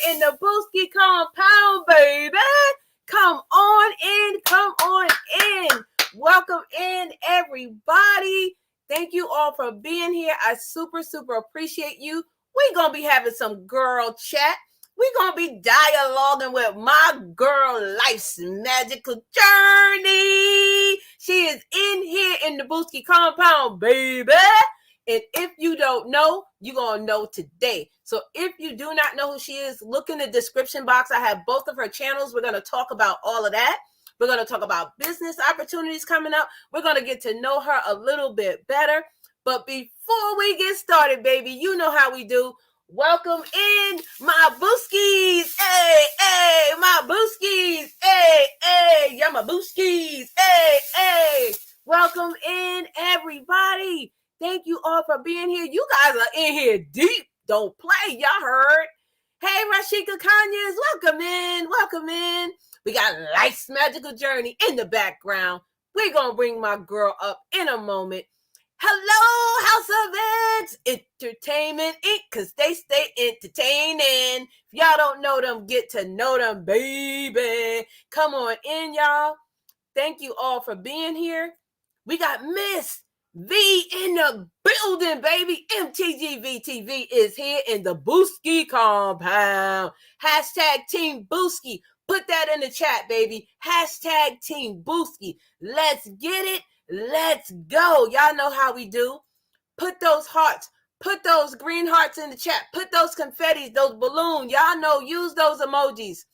in the Booski compound, baby. Come on in. Come on in. Welcome in, everybody. Thank you all for being here. I super appreciate you. We're going to be having some girl chat. We're going to be dialoguing with my girl, Life's Magical Journey. She is in here in the Booski compound, baby. And if you don't know, you're going to know today. So if you do not know who she is, look in the description box. I have both of her channels. We're going to talk about all of that. We're going to talk about business opportunities coming up. We're going to get to know her a little bit better. But before we get started, baby, you know how we do. Welcome in my Booskies. Hey, hey, my Booskies. Hey, hey, yeah, my Booskies. Hey, hey. Welcome in, everybody. Thank you all for being here. You guys are in here deep. Don't play. Y'all heard. Hey, Rashika Kanyes, welcome in. Welcome in. We got Life's Magical Journey in the background. We're going to bring my girl up in a moment. Hello, House of X Entertainment Inc. Because they stay entertaining. If y'all don't know them, get to know them, baby. Come on in, y'all. Thank you all for being here. We got Miss V in the building, baby. MTGVTV is here in the Booski compound. Hashtag Team Booski. Put that in the chat, baby. Hashtag Team Booski. Let's get it. Let's go. Y'all know how we do. Put those hearts. Put those green hearts in the chat. Put those confettis, those balloons. Y'all know, use those emojis.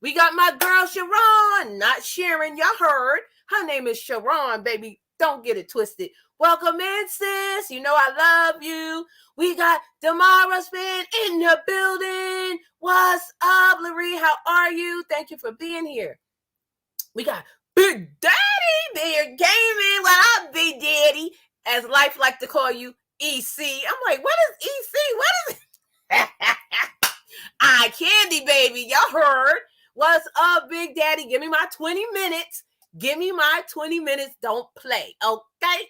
We got my girl, Sharon. Not Sharon. Y'all heard. Her name is Sharon, baby. Don't get it twisted. Welcome in, sis. You know I love you. We got Damara Spin in the building. What's up, Larry? How are you? Thank you for being here. We got Big Daddy there gaming. What up, Big Daddy? As Life like to call you, EC. I'm like, what is EC? What is it? I Candy, baby. Y'all heard. What's up, Big Daddy? Give me my 20 minutes. Give me my 20 minutes. Don't play, okay?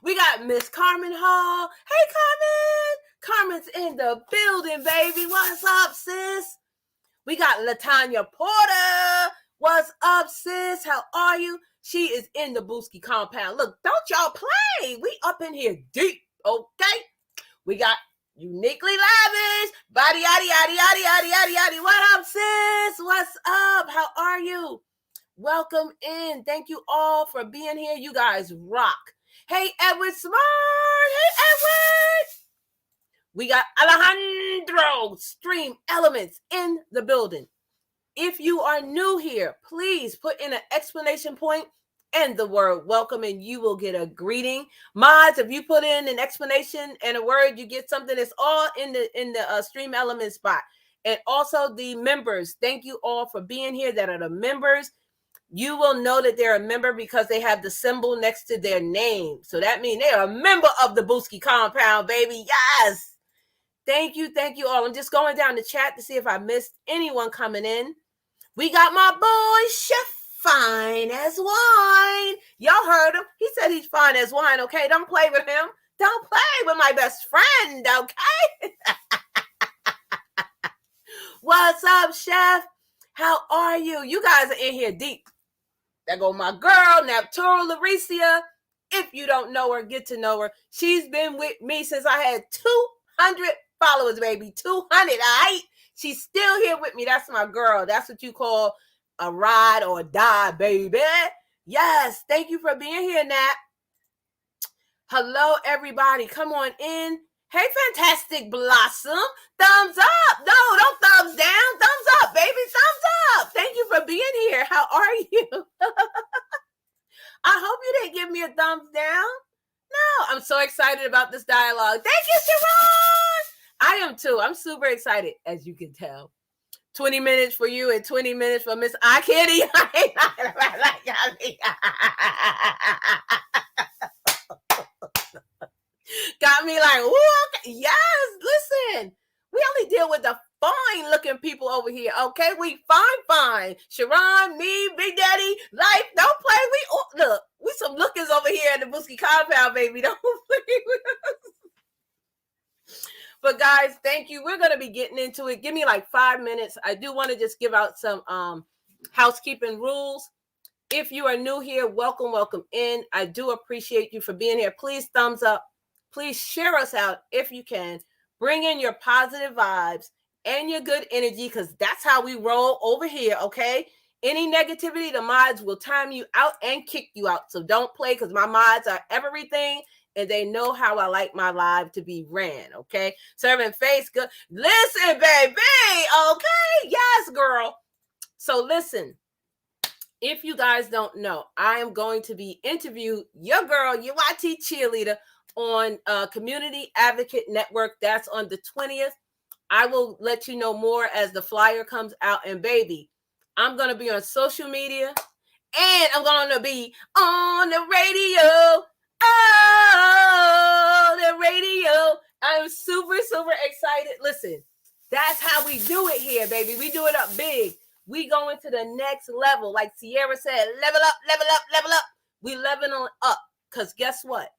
We got Miss Carmen Hall. Hey, Carmen. Carmen's in the building, baby. What's up, sis? We got LaTanya Porter. What's up, sis? How are you? She is in the Booski compound. Look, don't y'all play. We up in here deep, okay? We got Uniquely Lavish. Body, yaddy, yaddy, yaddy, yaddy, yaddy, yaddy. What up, sis? What's up? How are you? Welcome in. Thank you all for being here. You guys rock. Hey, Edward Smart. Hey, Edward. We got Alejandro Stream Elements in the building. If you are new here, please put in an exclamation point and the word welcome, and you will get a greeting. Mods, if you put in an explanation and a word, you get something. That's all in the Stream Element spot. And also the members. Thank you all for being here that are the members. You will know that they're a member because they have the symbol next to their name. So that means they are a member of the Booski compound, baby. Yes. Thank you all. I'm just going down the chat to see if I missed anyone coming in. We got my boy, Chef Fine as Wine. Y'all heard him. He said he's fine as wine, okay? Don't play with him. Don't play with my best friend, okay? What's up, Chef? How are you? You guys are in here deep. There go my girl, Naptura Laricia. If you don't know her, get to know her. She's been with me since I had 200 followers, baby. 200, all right? She's still here with me. That's my girl. That's what you call a ride or die, baby. Yes, thank you for being here, Nat. Hello, everybody. Come on in. Hey, Fantastic Blossom. Thumbs up. No, don't thumbs down. Thumbs up, baby. Thumbs up. Thank you for being here. How are you? I hope you didn't give me a thumbs down. No, I'm so excited about this dialogue. Thank you, Sharon. I am too. I'm super excited, as you can tell. 20 minutes for you and 20 minutes for Miss I Candy. Got me like, whoa, yes, listen. We only deal with the fine looking people over here, okay? We fine. Sharon, me, Big Daddy, Life, don't play. Look, we some lookers over here at the Booski compound, baby. Don't play with us. But guys, thank you. We're going to be getting into it. Give me like 5 minutes. I do want to just give out some housekeeping rules. If you are new here, welcome in. I do appreciate you for being here. Please thumbs up. Please share us out if you can. Bring in your positive vibes and your good energy, because that's how we roll over here, okay? Any negativity, the mods will time you out and kick you out. So don't play, because my mods are everything, and they know how I like my live to be ran, okay? Serving face good. Listen, baby, okay? Yes, girl. So listen, if you guys don't know, I am going to be interviewing your girl, UIT cheerleader, on Community Advocate Network. That's on the 20th. I will let you know more as the flyer comes out. And baby, I'm going to be on social media, and I'm going to be on the radio. Oh, the radio. I'm super, super excited. Listen, that's how we do it here, baby. We do it up big. We go into the next level. Like Sierra said, level up, level up, level up. We leveling on up. Because guess what?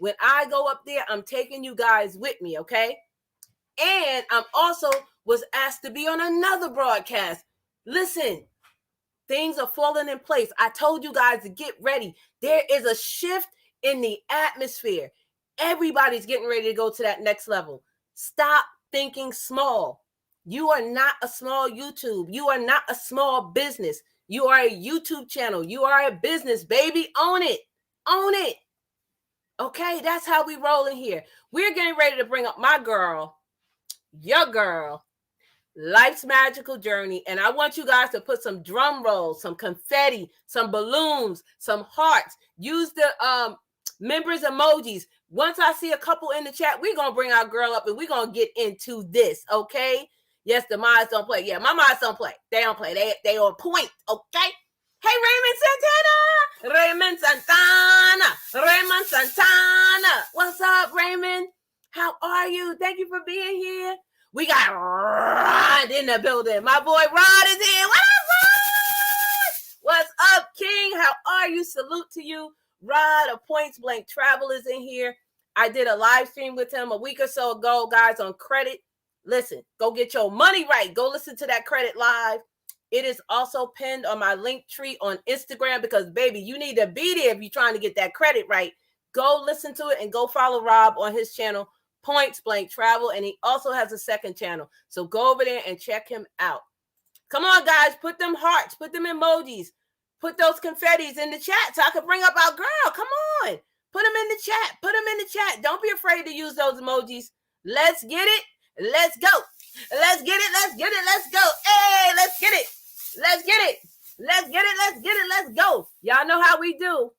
When I go up there, I'm taking you guys with me, okay? And I'm also was asked to be on another broadcast. Listen, things are falling in place. I told you guys to get ready. There is a shift in the atmosphere. Everybody's getting ready to go to that next level. Stop thinking small. You are not a small YouTube. You are not a small business. You are a YouTube channel. You are a business, baby. Own it. Own it. Okay, that's how we roll in here. We're getting ready to bring up my girl, your girl, Life's Magical Journey. And I want you guys to put some drum rolls, some confetti, some balloons, some hearts. Use the members emojis. Once I see a couple in the chat, we're going to bring our girl up and we're going to get into this, okay? Yes, the mods don't play. Yeah, my mods don't play. They don't play. They on point, okay? Hey, Raymond Santana. What's up, Raymond? How are you? Thank you for being here. We got Rod in the building. My boy Rod is here. What up, Rod? What's up, King? How are you? Salute to you. Rod of Points Blank Travel is in here. I did a live stream with him a week or so ago, guys, on credit. Listen, go get your money right. Go listen to that credit live. It is also pinned on my link tree on Instagram, because, baby, you need to be there if you're trying to get that credit right. Go listen to it and go follow Rob on his channel, Points Blank Travel, and he also has a second channel. So go over there and check him out. Come on, guys. Put them hearts. Put them emojis. Put those confettis in the chat so I can bring up our girl. Come on. Put them in the chat. Put them in the chat. Don't be afraid to use those emojis. Let's get it. Let's go. Let's get it. Let's get it. Let's go. Hey, let's get it. Let's get it. Let's get it. Let's get it. Let's go. Y'all know how we do.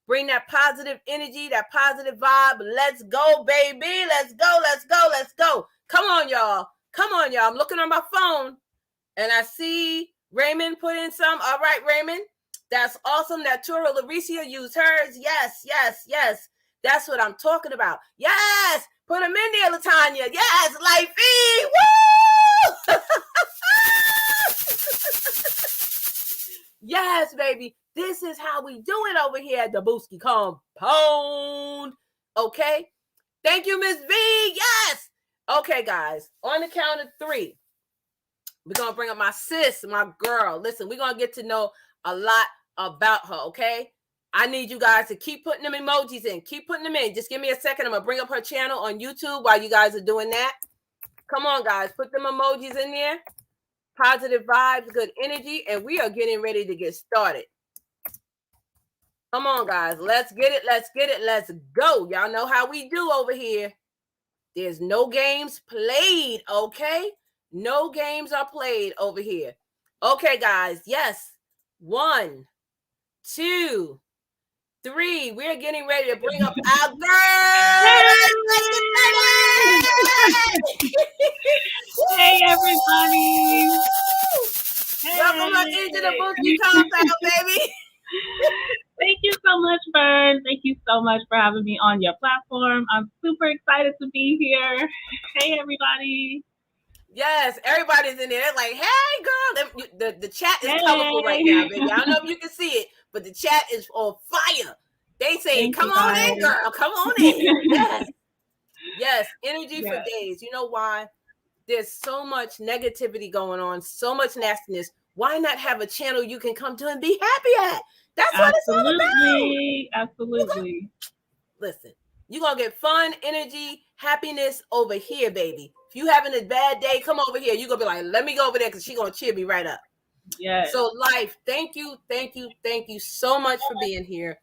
Bring that positive energy, that positive vibe. Let's go, baby. Let's go. Let's go. Let's go. Come on, y'all. Come on, y'all. I'm looking on my phone and I see Raymond put in some. All right, Raymond. That's awesome. That Turo Lauricia used hers. Yes, yes, yes. That's what I'm talking about. Yes. Put them in there, Latanya. Yes, Lifey. Woo! Yes, baby. This is how we do it over here at the Booski Compound. Okay. Thank you, Miss V. Yes. Okay, guys. On the count of 3, we're going to bring up my sis, my girl. Listen, we're going to get to know a lot about her, okay? I need you guys to keep putting them emojis in. Keep putting them in. Just give me a second. I'm going to bring up her channel on YouTube while you guys are doing that. Come on, guys. Put them emojis in there. Positive vibes, good energy, and we are getting ready to get started. Come on, guys. Let's get it. Let's get it. Let's go. Y'all know how we do over here. There's no games played, okay? No games are played over here. Okay, guys. Yes. 1, 2, 3. We're getting ready to bring up our girl. Hey, everybody. Hey. Welcome up into the Booski Compound, baby. Thank you so much, Vern. Thank you so much for having me on your platform. I'm super excited to be here. Hey, everybody. Yes, everybody's in there. They're like, hey, girl. The chat is colorful right now, baby. I don't know if you can see it, but the chat is on fire. They say, come on in, girl. Come on in. Yes. Yes, energy for Yes. days. You know why? There's so much negativity going on, so much nastiness. Why not have a channel you can come to and be happy at? That's what it's all about. Absolutely. Listen, you're going to get fun, energy, happiness over here, baby. If you having a bad day, come over here. You're going to be like, let me go over there because she's going to cheer me right up. Yes. So, Life, thank you so much for being here.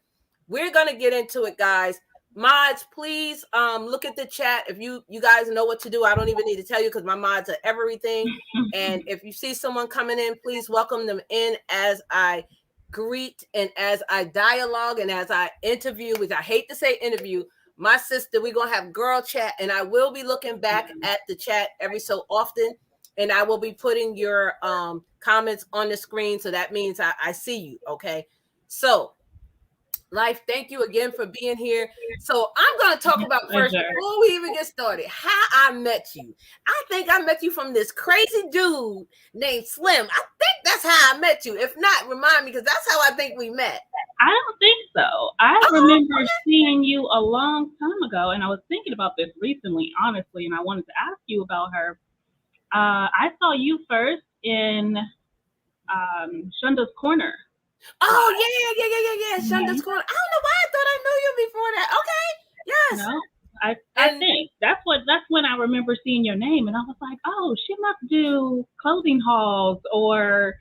We're going to get into it, guys. Mods, please look at the chat. If you guys know what to do, I don't even need to tell you because my mods are everything. And if you see someone coming in, please welcome them in as I greet and as I dialogue and as I interview, which I hate to say interview, my sister. We're going to have girl chat, and I will be looking back at the chat every so often, and I will be putting your comments on the screen. So that means I see you. Okay. So, Life, thank you again for being here. So I'm going to talk about first, before we even get started, how I met you. I think I met you from this crazy dude named Slim. I think that's how I met you. If not, remind me, because that's how I think we met. I don't think so. I remember seeing you a long time ago, and I was thinking about this recently, honestly, and I wanted to ask you about her. I saw you first in Shonda's Corner. Oh, yeah. Shonda's Corner. I don't know why I thought I knew you before that. Okay. Yes. No, I think that's when I remember seeing your name, and I was like, oh, she must do clothing hauls or,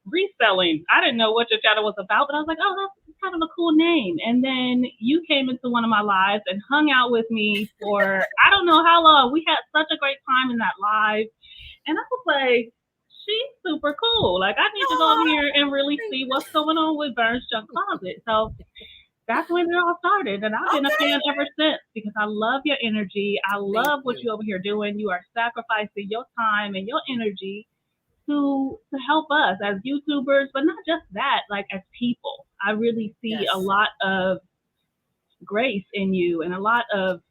reselling. I didn't know what your channel was about, but I was like, oh, that's kind of a cool name. And then you came into one of my lives and hung out with me for I don't know how long. We had such a great time in that live, and I was like, she's super cool. Like, I need to go in here and really see what's going on with Vernes Junk Closet. So that's when it all started. And I've been a fan ever since because I love your energy. I love what you're over here doing. You are sacrificing your time and your energy to help us as YouTubers, but not just that, like as people. I really see a lot of grace in you and a lot of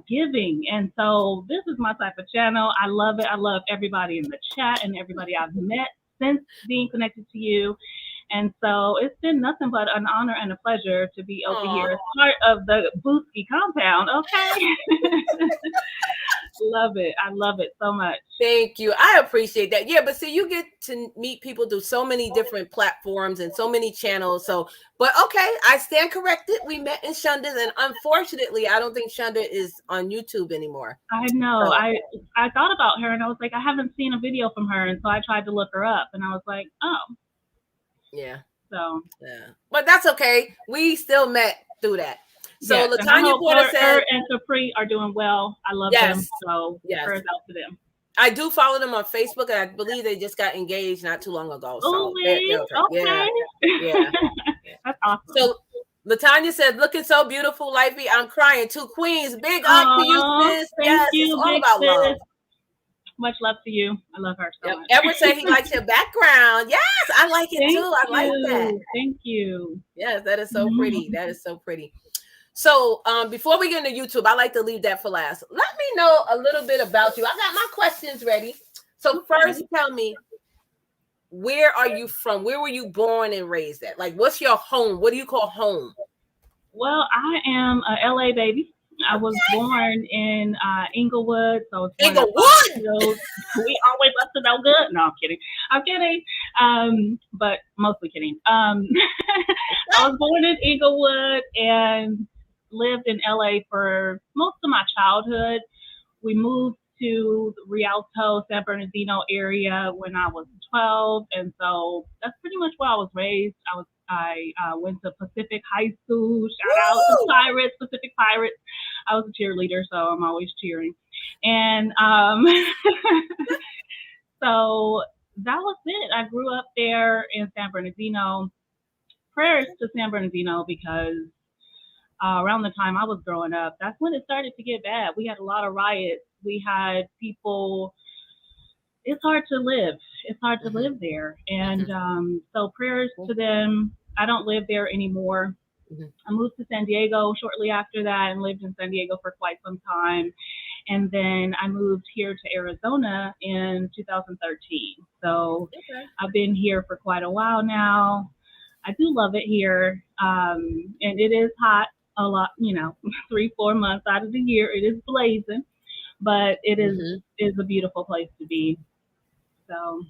giving. And so this is my type of channel. I love it. I love everybody in the chat and everybody I've met since being connected to you. And so it's been nothing but an honor and a pleasure to be over here as part of the Booski compound. Okay. Love it. I love it so much. Thank you. I appreciate that. Yeah, but see, you get to meet people through so many different platforms and so many channels. So, but okay, I stand corrected. We met in Shonda's, and unfortunately, I don't think Shonda is on YouTube anymore. I know. So, I thought about her, and I was like, I haven't seen a video from her, and so I tried to look her up, and I was like, oh. Yeah. So. Yeah. But that's okay. We still met through that. So yes, Latanya Porter said, and Capri are doing well. I love them. So prayers out to them. I do follow them on Facebook, and I believe they just got engaged not too long ago. So okay. Yeah. That's awesome. So Latanya said, looking so beautiful, Lifey. I'm crying too. Queens, big up to you, sis. Thank you, it's all about love. Much love to you. I love her so much. Edward said he likes your background. Yes, I like it too. I like that. Thank you. Yes, that is so pretty. That is so pretty. So before we get into YouTube, I like to leave that for last. Let me know a little bit about you. I got my questions ready. So first, tell me, where are you from? Where were you born and raised at? Like, what's your home? What do you call home? Well, I am a LA baby. I was born in Inglewood. So Inglewood? We always up to no good. No, I'm kidding. But mostly kidding. I was born in Inglewood and lived in LA for most of my childhood. We moved to Rialto, San Bernardino area when I was 12. And so that's pretty much where I was raised. I went to Pacific High School. Shout out to Pirates, Pacific Pirates. I was a cheerleader, so I'm always cheering. And so that was it. I grew up there in San Bernardino. Prayers to San Bernardino because around the time I was growing up, that's when it started to get bad. We had a lot of riots. We had people. It's hard to live. It's hard to live there. And so prayers to them. I don't live there anymore. I moved to San Diego shortly after that and lived in San Diego for quite some time. And then I moved here to Arizona in 2013. So I've been here for quite a while now. I do love it here. And it is hot a lot, 3-4 months out of the year. It is blazing, but it is a beautiful place to be. So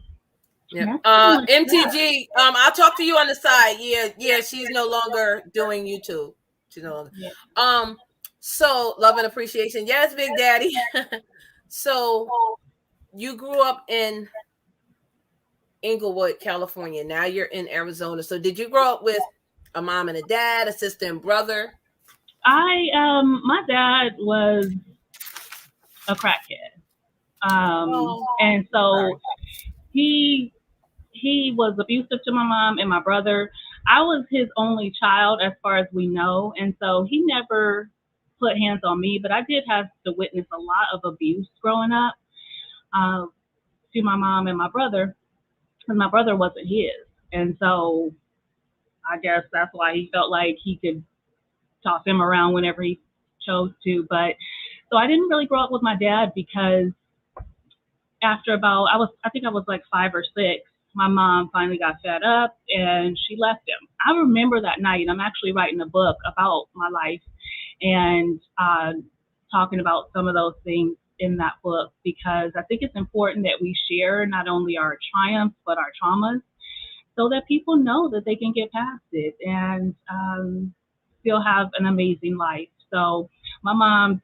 yeah. MTG, I'll talk to you on the side. Yeah, she's no longer doing YouTube. She's no longer. Yeah. So love and appreciation. Yes, Big Daddy. So you grew up in Inglewood, California. Now you're in Arizona. So did you grow up with a mom and a dad, a sister and brother? My dad was a crackhead. And so he was abusive to my mom and my brother. I was his only child as far as we know. And so he never put hands on me, but I did have to witness a lot of abuse growing up to my mom and my brother, because my brother wasn't his. And so I guess that's why he felt like he could toss him around whenever he chose to. But so I didn't really grow up with my dad, because after I think I was like 5 or 6, my mom finally got fed up and she left him. I remember that night, and I'm actually writing a book about my life and talking about some of those things in that book, because I think it's important that we share not only our triumphs but our traumas, so that people know that they can get past it and still have an amazing life. So my mom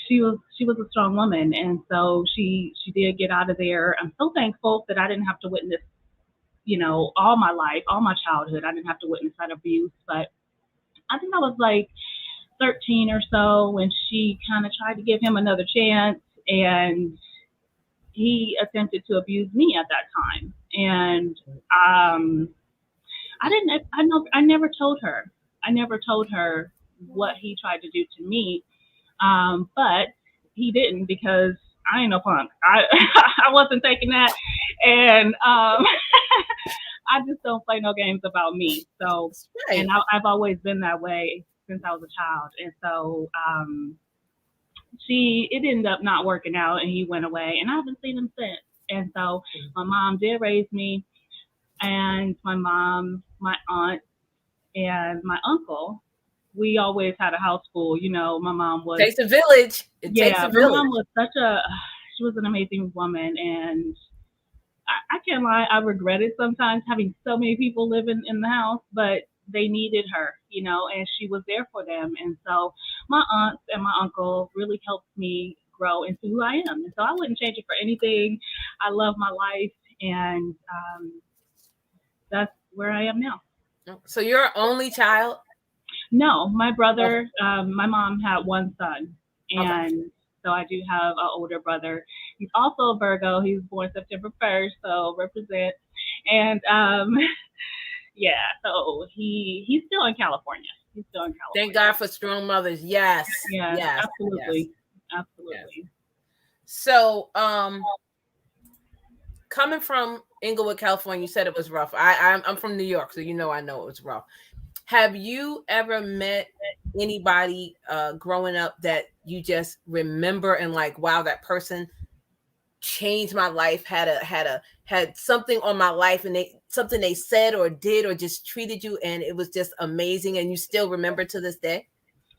she was a strong woman, and so she did get out of there. I'm so thankful that I didn't have to witness, all my life, all my childhood. I didn't have to witness that abuse. But I think I was like 13 or so when she kind of tried to give him another chance, and he attempted to abuse me at that time. And I never told her. I never told her what he tried to do to me. But he didn't, because I ain't no punk. I wasn't taking that. And I just don't play no games about me. So, and I've always been that way since I was a child. And so it ended up not working out, and he went away, and I haven't seen him since. And so my mom did raise me, and my mom, my aunt, and my uncle, we always had a house full. My mom was. Takes a village. It takes a village. My mom was she was an amazing woman, and I can't lie, I regretted sometimes having so many people living in the house, but they needed her, and she was there for them. And so my aunts and my uncle really helped me grow into who I am. And so I wouldn't change it for anything. I love my life, and that's where I am now. So you're an only child? No, my brother, my mom had one son, and so I do have an older brother. He's also a Virgo. He was born September 1st, so represent. And so he's still in California. Thank God for strong mothers. Yes. Yes, absolutely. Yes. Absolutely. So coming from Inglewood, California, you said it was rough. I'm from New York, so I know it was rough. Have you ever met anybody growing up that you just remember and like, wow, that person changed my life, had something on my life, and something they said or did or just treated you, and it was just amazing, and you still remember to this day?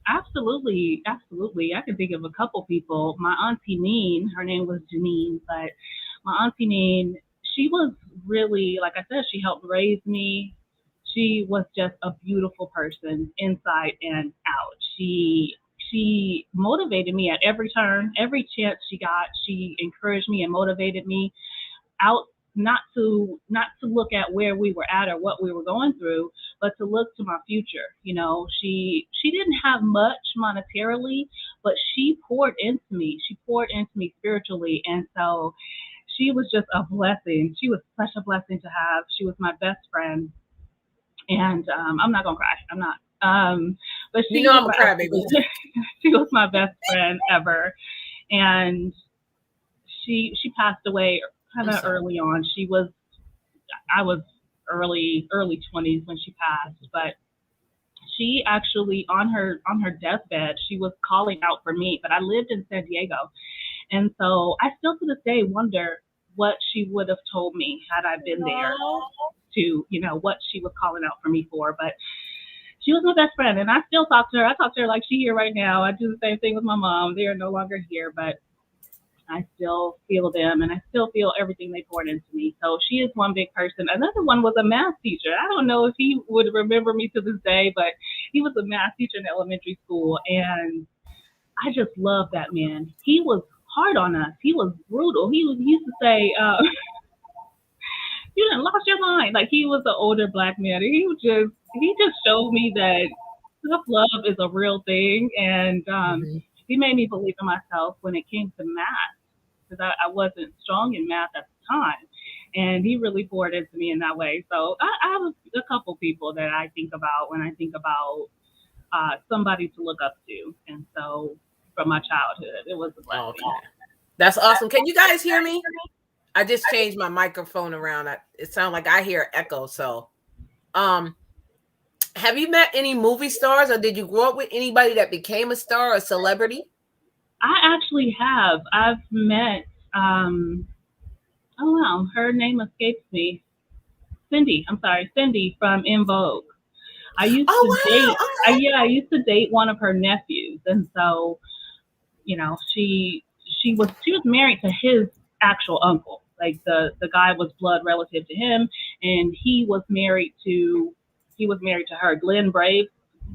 Absolutely. I can think of a couple people. My auntie Neen, her name was Janine, but my auntie Neen, she was really, like I said, she helped raise me. She was just a beautiful person inside and out. She motivated me at every turn, every chance she got. She encouraged me and motivated me out, not to look at where we were at or what we were going through, but to look to my future. She didn't have much monetarily, but she poured into me. She poured into me spiritually, and so she was just a blessing. She was such a blessing to have. She was my best friend. And I'm not gonna cry. I'm not. But she I'm a crybaby. She was my best friend ever, and she passed away kind of early on. I was early 20s when she passed, but she actually on her deathbed, she was calling out for me. But I lived in San Diego, and so I still to this day wonder what she would have told me had I been there. To what she was calling out for me for. But She was my best friend, and I still talk to her. I talk to her like she here right now. I do the same thing with my mom. They are no longer here, but I still feel them, and I still feel everything they poured into me. So she is one big person. Another one was a math teacher. I don't know if he would remember me to this day, but he was a math teacher in elementary school, and I just love that man. He was hard on us. He was brutal. He used to say, "You done lost your mind." Like he was an older black man. He just showed me that tough love is a real thing, and Mhm. he made me believe in myself when it came to math because I wasn't strong in math at the time. And he really poured into me in that way. So I have a couple people that I think about when I think about somebody to look up to. And so from my childhood, it was a blessing. Okay. That's awesome. Can you guys hear me? I just changed my microphone around. It sounds like I hear echo. So, have you met any movie stars, or did you grow up with anybody that became a star or celebrity? I actually have. I've met, um, oh wow, her name escapes me. Cindy, I'm sorry, Cindy from In Vogue. I used to Oh date, wow. Okay. I used to date one of her nephews, and so she was married to his actual uncle. Like the guy was blood relative to him, and he was married to her, Glenn Brave.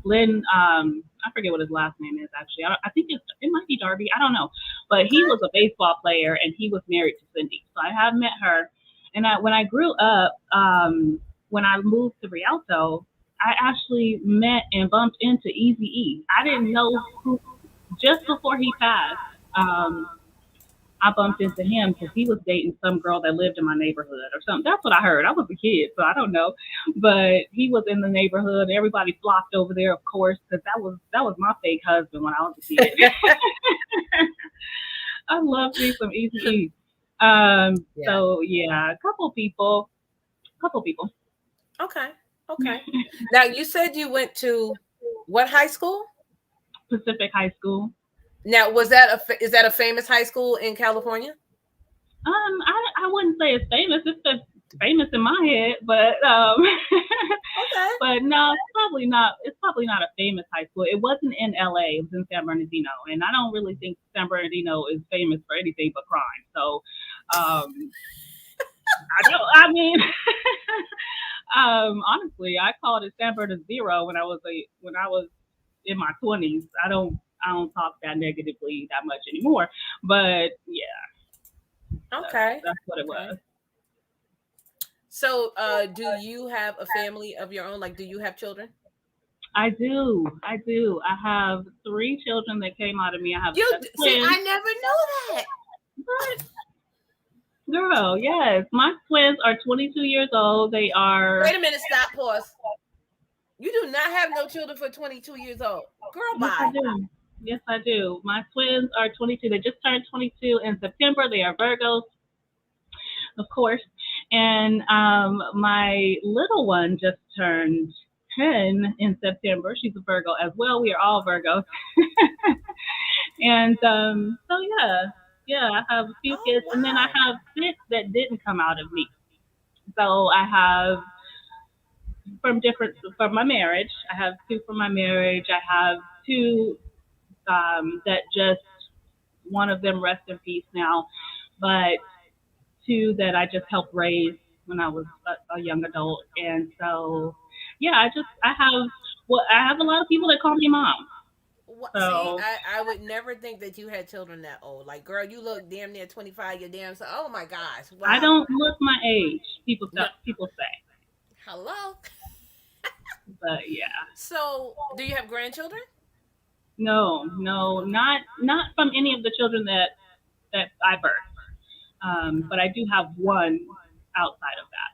Glenn, I forget what his last name is actually. I think it might be Darby. I don't know, but he Okay. was a baseball player, and he was married to Cindy. So I have met her, and when I grew up, when I moved to Rialto, I actually met and bumped into Easy E. I didn't know who just before he passed. Um, I bumped into him because he was dating some girl that lived in my neighborhood or something. That's what I heard. I was a kid, so I don't know. But he was in the neighborhood. Everybody flocked over there, of course, because that was my fake husband when I was a kid. I love me some Easy E. Yeah. So yeah, a couple people. Okay. Okay. Now you said you went to what high school? Pacific High School. Now, is that a famous high school in California? I wouldn't say it's famous. It's just famous in my head, but Okay. but no, it's probably not. It's probably not a famous high school. It wasn't in LA. It was in San Bernardino, and I don't really think San Bernardino is famous for anything but crime. So, um, I don't. I mean, honestly, I called it San Bernardino when I was in my 20s. I don't talk that negatively that much anymore. But yeah, that's, Okay. that's what it Okay. was. So, do you have a family of your own? Like, do you have children? I do. I do. I have three children that came out of me. I have You seven see, twins. I never know that. But girl, yes, my twins are 22 years old. They are. Wait a minute. Stop. Pause. You do not have no children for 22 years old. Girl, Yes, I bye. do. Yes, I do. My twins are 22. They just turned 22 in September. They are Virgos, of course. And my little one just turned 10 in September. She's a Virgo as well. We are all Virgos. And so yeah, I have a few Oh kids, and then I wow. have six that didn't come out of me. So I have from my marriage. I have two from my marriage. I have two that just one of them rest in peace now, but two that I just helped raise when I was a young adult. And so yeah, I have a lot of people that call me mom. What? See, So I would never think that you had children that old. Like, girl, you look damn near 25. You're damn so. Oh my gosh. I Wow. don't look my age. No. People say, Hello. but yeah. So, do you have grandchildren? No, no, Okay. not from any of the children that I birthed. But I do have one outside of that.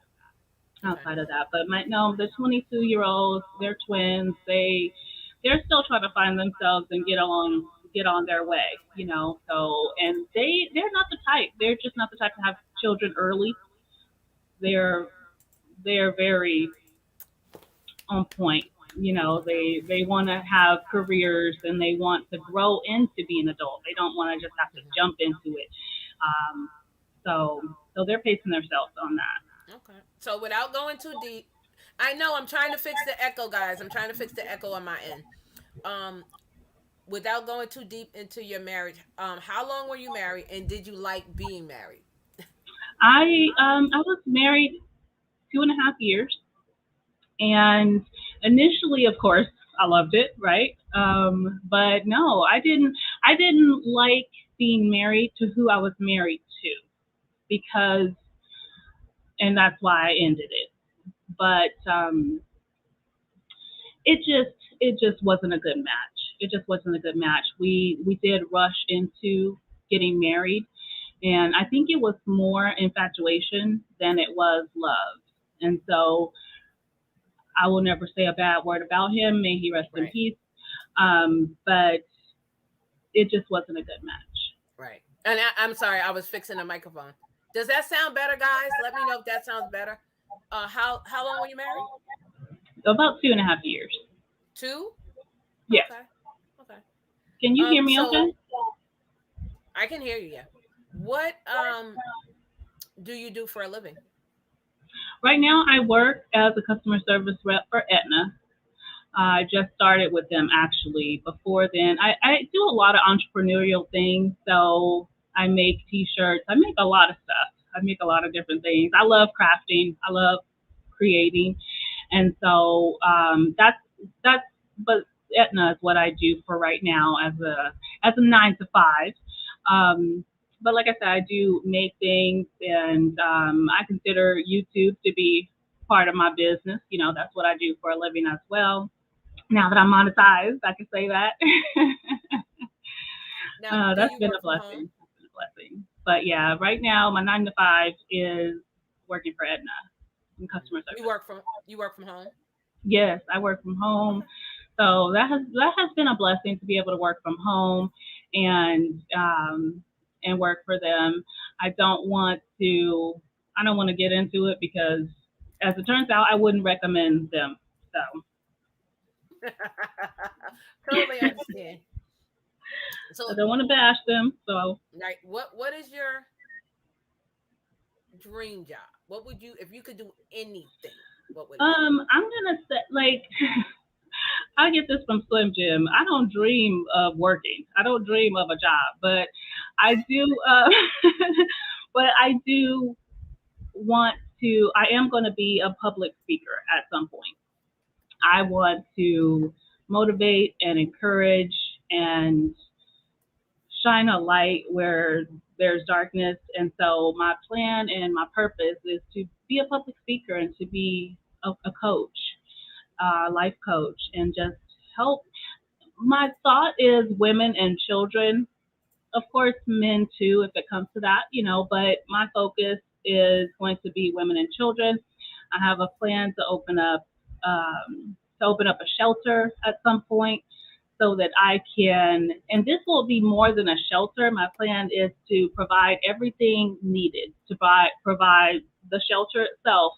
Okay. Outside of that, but my no, the 22-year-olds, they're twins. They're still trying to find themselves and get on their way. So and they're not the type. They're just not the type to have children early. They're they're very on point. They want to have careers and they want to grow into being adult. They don't want to just have to jump into it. Um, so they're pacing themselves on that. Okay. So, without going too deep, I know. I'm trying to fix the echo, guys. I'm trying to fix the echo on my end. Um, without going too deep into your marriage, how long were you married, and did you like being married? I was married 2.5 years, and initially, of course, I loved it, right? But no, I didn't like being married to who I was married to, because, and that's why I ended it. But it just wasn't a good match. It just wasn't a good match. We did rush into getting married, and I think it was more infatuation than it was love. And so I will never say a bad word about him. May he rest in Right. peace. But it just wasn't a good match. Right. And I'm sorry, I was fixing the microphone. Does that sound better, guys? Let me know if that sounds better. How long were you married? About 2.5 years. Two. Yes. Okay. Okay. Can you hear me So okay? I can hear you. Yeah. What do you do for a living? Right now, I work as a customer service rep for Aetna. I just started with them actually. Before then, I do a lot of entrepreneurial things. So I make t-shirts. I make a lot of stuff. I make a lot of different things. I love crafting. I love creating. And so that's but Aetna is what I do for right now as a 9 to 5. But like I said, I do make things, and I consider YouTube to be part of my business. You know, that's what I do for a living as well. Now that I'm monetized, I can say that. Now, do That's you been a work from blessing. home? That's been a blessing. But yeah, right now my 9 to 5 is working for Aetna in customer service. You work from home? Yes, I work from home, Okay. so that has been a blessing to be able to work from home and work for them. I don't want to I don't want to get into it because, as it turns out, I wouldn't recommend them. So Totally understand. I So, don't want to bash them. So like, what is your dream job? What would you, if you could do anything? What would it be? I'm gonna say, like, I get this from Slim Jim. I don't dream of working. I don't dream of a job, but I do. But I do want to. I am going to be a public speaker at some point. I want to motivate and encourage and shine a light where there's darkness. And so my plan and my purpose is to be a public speaker and to be a coach, life coach, and just help. My thought is women and children, of course, men too, if it comes to that, you know, but my focus is going to be women and children. I have a plan to open up a shelter at some point so that I can, and this will be more than a shelter. My plan is to provide everything needed to provide the shelter itself,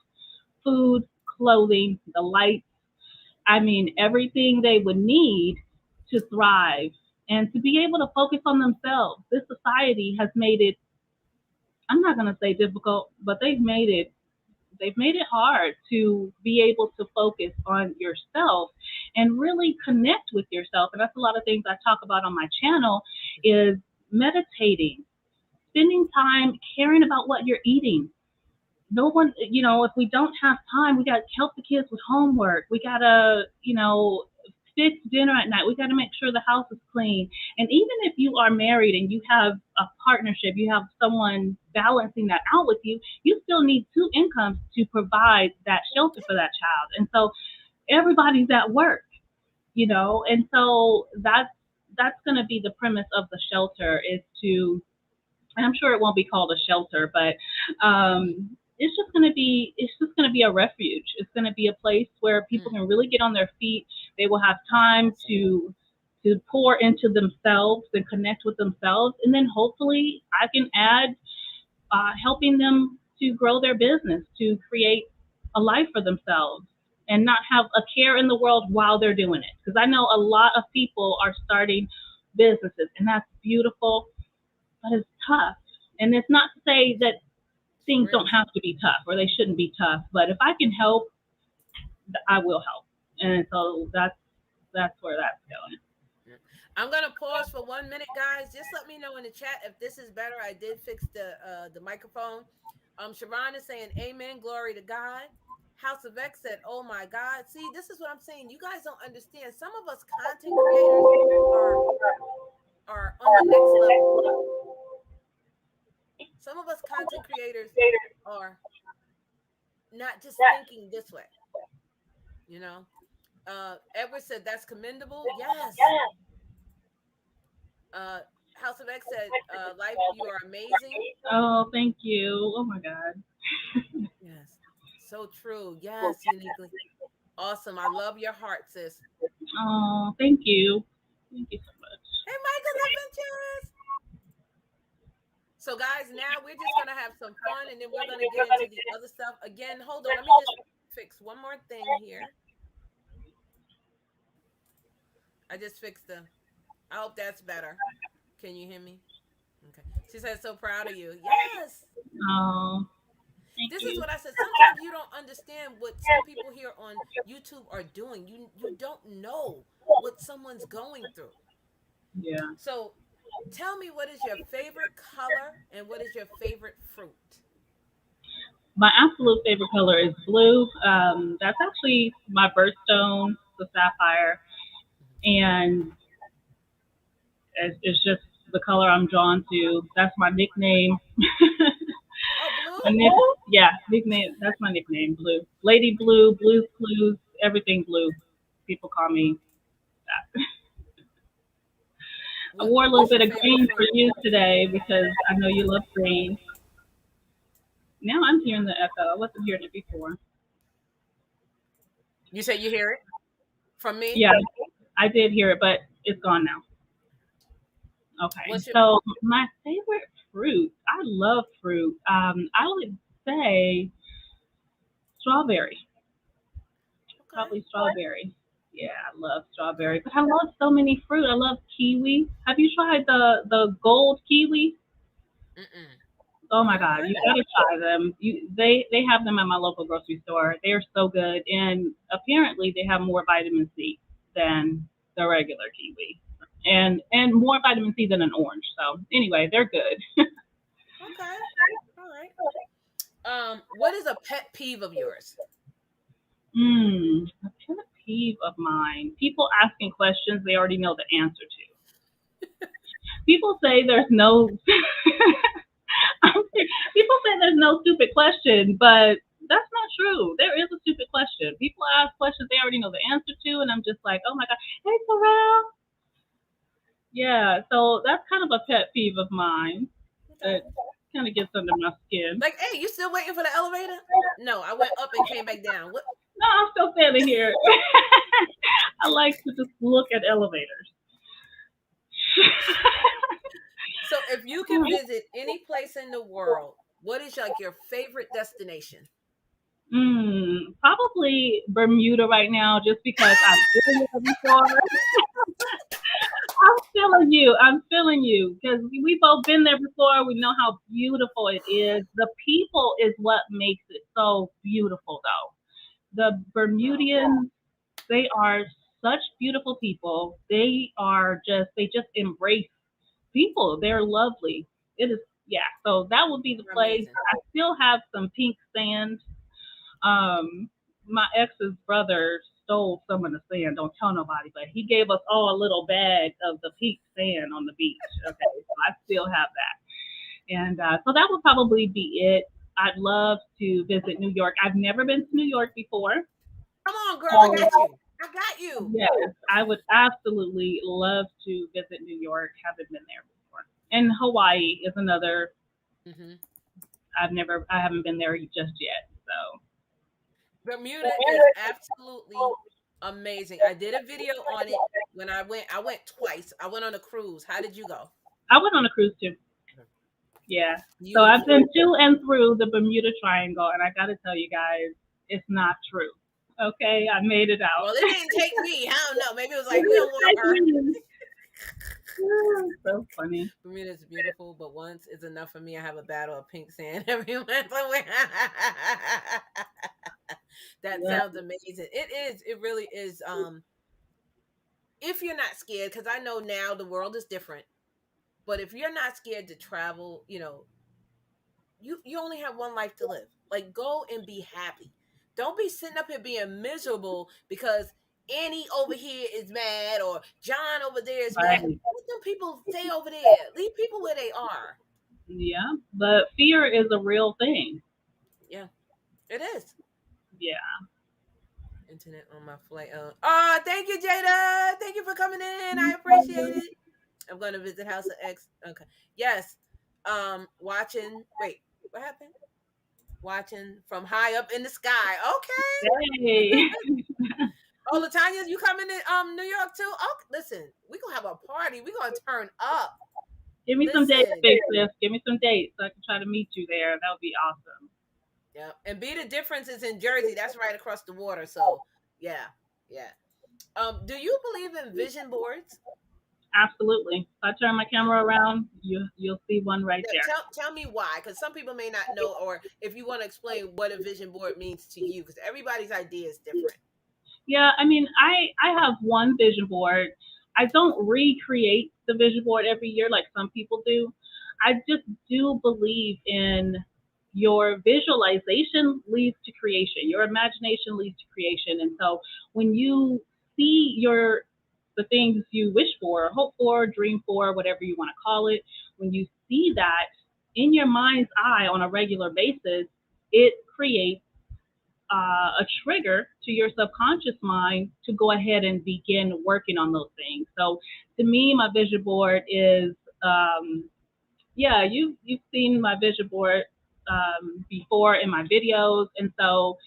food, clothing, the lights. I mean, everything they would need to thrive and to be able to focus on themselves. This society has made it, I'm not going to say difficult, but they've made it hard to be able to focus on yourself and really connect with yourself. And that's a lot of things I talk about on my channel is meditating, spending time caring about what you're eating. No one, you know, if we don't have time, we got to help the kids with homework. We got to, you know, fix dinner at night. We got to make sure the house is clean. And even if you are married and you have a partnership, you have someone balancing that out with you, you still need two incomes to provide that shelter for that child. And so everybody's at work, you know, and so that's going to be the premise of the shelter is to, and I'm sure it won't be called a shelter, but it's just going to be a refuge. It's going to be a place where people Mm, can really get on their feet. They will have time to pour into themselves and connect with themselves, and then hopefully I can add helping them to grow their business, to create a life for themselves, and not have a care in the world while they're doing it. Because I know a lot of people are starting businesses, and that's beautiful, but it's tough. And it's not to say that things sure don't is. have to be tough or they shouldn't be tough, but if I can help I will help. And so that's where that's going. I'm gonna pause for 1 minute, guys. Just let me know in the chat if this is better. I did fix the microphone. Sharon is saying, "Amen, glory to God." House of X said, "Oh my God." See, this is what I'm saying. You guys don't understand. Some of us content creators are are on the next level. Some of us content creators are not just thinking this way. You know, Edward said that's commendable. Yes. Uh, House of X said, "Life, you are amazing." Oh, thank you. Oh my God. Yes, so true. Yes, uniquely awesome. I love your heart, sis. Oh, thank you. Thank you so much. Hey, Michael's Adventures. So, guys, now we're just gonna have some fun, and then we're gonna get into the other stuff. Again, hold on. Let me just fix one more thing here. I just fixed the. I hope that's better. Can you hear me? Okay. She said, "So proud of you." Yes. Oh, thank This is you. what I said. Sometimes you don't understand what some people here on YouTube are doing. You don't know what someone's going through. Yeah. So, tell me, what is your favorite color and what is your favorite fruit? My absolute favorite color is blue. That's actually my birthstone, the sapphire, and it's just the color I'm drawn to. That's my nickname. Oh, blue? Yeah, nickname. That's my nickname, Blue. Lady Blue, Blue's Clues, everything blue. People call me that. I wore a little What's bit your of favorite green for fruit? you today because I know you love green. Now I'm hearing the echo. I wasn't hearing it before. You say you hear it from me? Yeah, I did hear it, but it's gone now. Okay, What's your so my favorite fruit. I love fruit. I would say strawberry. okay? Probably strawberry. Yeah, I love strawberry. But I love so many fruit. I love kiwi. Have you tried the gold kiwi? Mm-mm. Oh my God, Okay. you gotta try them. They have them at my local grocery store. They are so good, and apparently they have more vitamin C than the regular kiwi, and more vitamin C than an orange. So anyway, they're good. Okay. All right. What is a pet peeve of yours? A pet peeve of mine: people asking questions they already know the answer to. People say there's no people say there's no stupid question, but that's not true. There is a stupid question. People ask questions they already know the answer to, and I'm just like, oh my God, hey Terrell. Yeah, so that's kind of a pet peeve of mine. Okay. That kind of gets under my skin. Like, hey, you still waiting for the elevator? No, I went up and came back down. What? No, I'm still standing here. I like to just look at elevators. So, if you can visit any place in the world, what is like your favorite destination? Probably Bermuda right now, just because I've been there before. I'm feeling you. I'm feeling you because we both been there before. We know how beautiful it is. The people is what makes it so beautiful, though. The Oh, Bermudians, they are such beautiful people. They just embrace people. They're lovely. It is, yeah. So that would be the you're place. amazing. I still have some pink sand. um, my ex's brother stole some of the sand. Don't tell nobody, but he gave us all a little bag of the pink sand on the beach. Okay, so I still have that, and so that would probably be it. I'd love to visit New York. I've never been to New York before. Come on, girl. I So got you. I got you. yes, I would absolutely love to visit New York. Haven't been there before. And Hawaii is another. Hmm. I haven't been there just yet. So Bermuda is absolutely amazing. I did a video on it when I went. I went twice. I went on a cruise. How did you go? I went on a cruise too. Yeah. So I've Beautiful. been to and through the Bermuda Triangle, and I got to tell you guys, it's not true. Okay, I made it out. Well, it didn't take me. I don't know. Maybe it was like we don't want her. So funny. Bermuda is beautiful, but once is enough for me. I have a battle of pink sand every once in a while. That Yeah. sounds amazing. It is. It really is. If you're not scared, because I know now the world is different, but if you're not scared to travel, you only have one life to live. Like, go and be happy. Don't be sitting up here being miserable because Annie over here is mad or John over there is mad. Right. Let them people stay over there. Leave people where they are. Yeah. But fear is a real thing. Yeah, it is. Yeah. Internet on my flight. Oh, thank you, Jada. Thank you for coming in. I appreciate it. I'm going to visit House of X. Okay. Yes. Watching. Wait, what happened? Watching from high up in the sky. Okay. Hey. Oh, Latanya, you coming to New York too? Oh, listen, we gonna have a party. We gonna turn up. Give me some dates, Listen, Big Sis. Give me some dates so I can try to meet you there. That would be awesome. yeah, and be the difference is in Jersey. That's right across the water. So, yeah, yeah. Do you believe in vision boards? Absolutely. If I turn my camera around, you'll see one right Yeah, there. tell me why, because some people may not know, or if you want to explain what a vision board means to you, because everybody's idea is different. Yeah, I mean, I have one vision board. I don't recreate the vision board every year like some people do. I just do believe in your visualization leads to creation. Your imagination leads to creation. And so when you see the things you wish for, hope for, dream for, whatever you want to call it, when you see that in your mind's eye on a regular basis, it creates a trigger to your subconscious mind to go ahead and begin working on those things. So to me, my vision board is, yeah, you've seen my vision board before in my videos, and so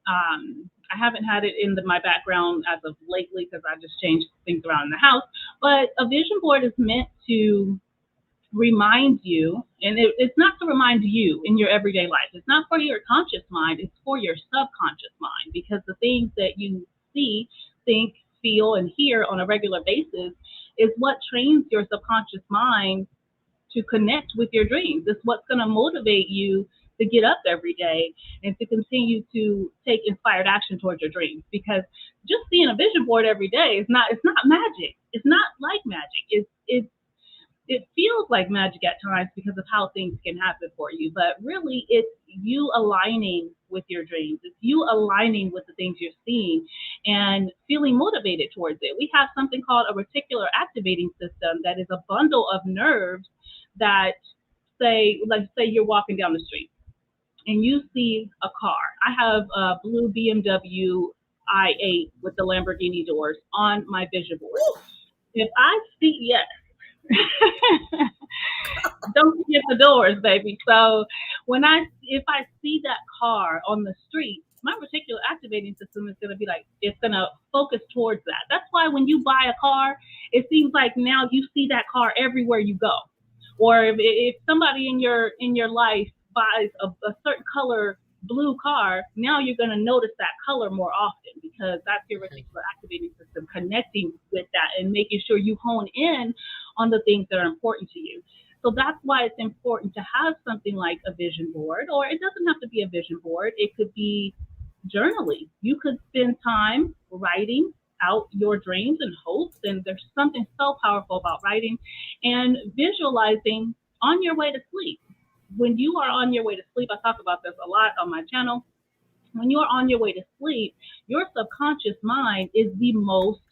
I haven't had it in my background as of lately because I just changed things around in the house. But a vision board is meant to remind you, and it's not to remind you in your everyday life. It's not for your conscious mind, it's for your subconscious mind, because the things that you see, think, feel, and hear on a regular basis is what trains your subconscious mind to connect with your dreams. It's what's going to motivate you to get up every day and to continue to take inspired action towards your dreams, because just seeing a vision board every day is not, it's not magic. It's not like magic. It feels like magic at times because of how things can happen for you, but really it's you aligning with your dreams. It's you aligning with the things you're seeing and feeling motivated towards it. We have something called a reticular activating system that is a bundle of nerves that say you're walking down the street and you see a car. I have a blue BMW i8 with the Lamborghini doors on my vision board. Woo! If I see, yes, don't forget the doors, baby. So if I see that car on the street, my reticular activating system is going to be like, it's going to focus towards that. That's why when you buy a car, it seems like now you see that car everywhere you go. Or if somebody in your life buys a certain color blue car, now you're going to notice that color more often because that's your reticular activating system connecting with that and making sure you hone in on the things that are important to you. So that's why it's important to have something like a vision board, or it doesn't have to be a vision board. It could be journaling. You could spend time writing out your dreams and hopes, and there's something so powerful about writing and visualizing on your way to sleep. When you are on your way to sleep, I talk about this a lot on my channel. When you are on your way to sleep, your subconscious mind is the most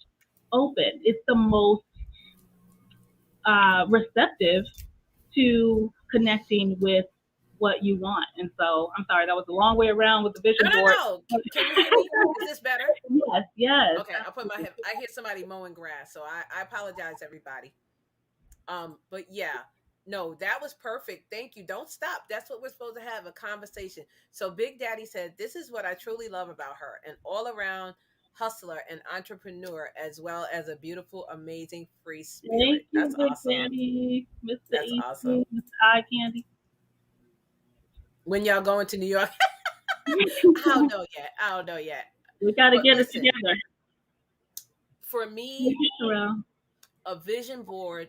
open. It's the most receptive to connecting with what you want. And so, I'm sorry, that was a long way around with the vision board. No. Can you hear me? Is this better? Yes. Okay, I'll put my head. I hear somebody mowing grass, so I apologize, everybody. But yeah, no, that was perfect. Thank you. Don't stop. That's what we're supposed to have, a conversation. So Big Daddy said, "This is what I truly love about her, an all-around hustler and entrepreneur, as well as a beautiful, amazing, free spirit." Thank you, That's Big awesome. Daddy, Mr. That's E. awesome. Mr. Eye Candy. When y'all going to New York? I don't know yet. We got to But get listen, it together. for me, Well, a vision board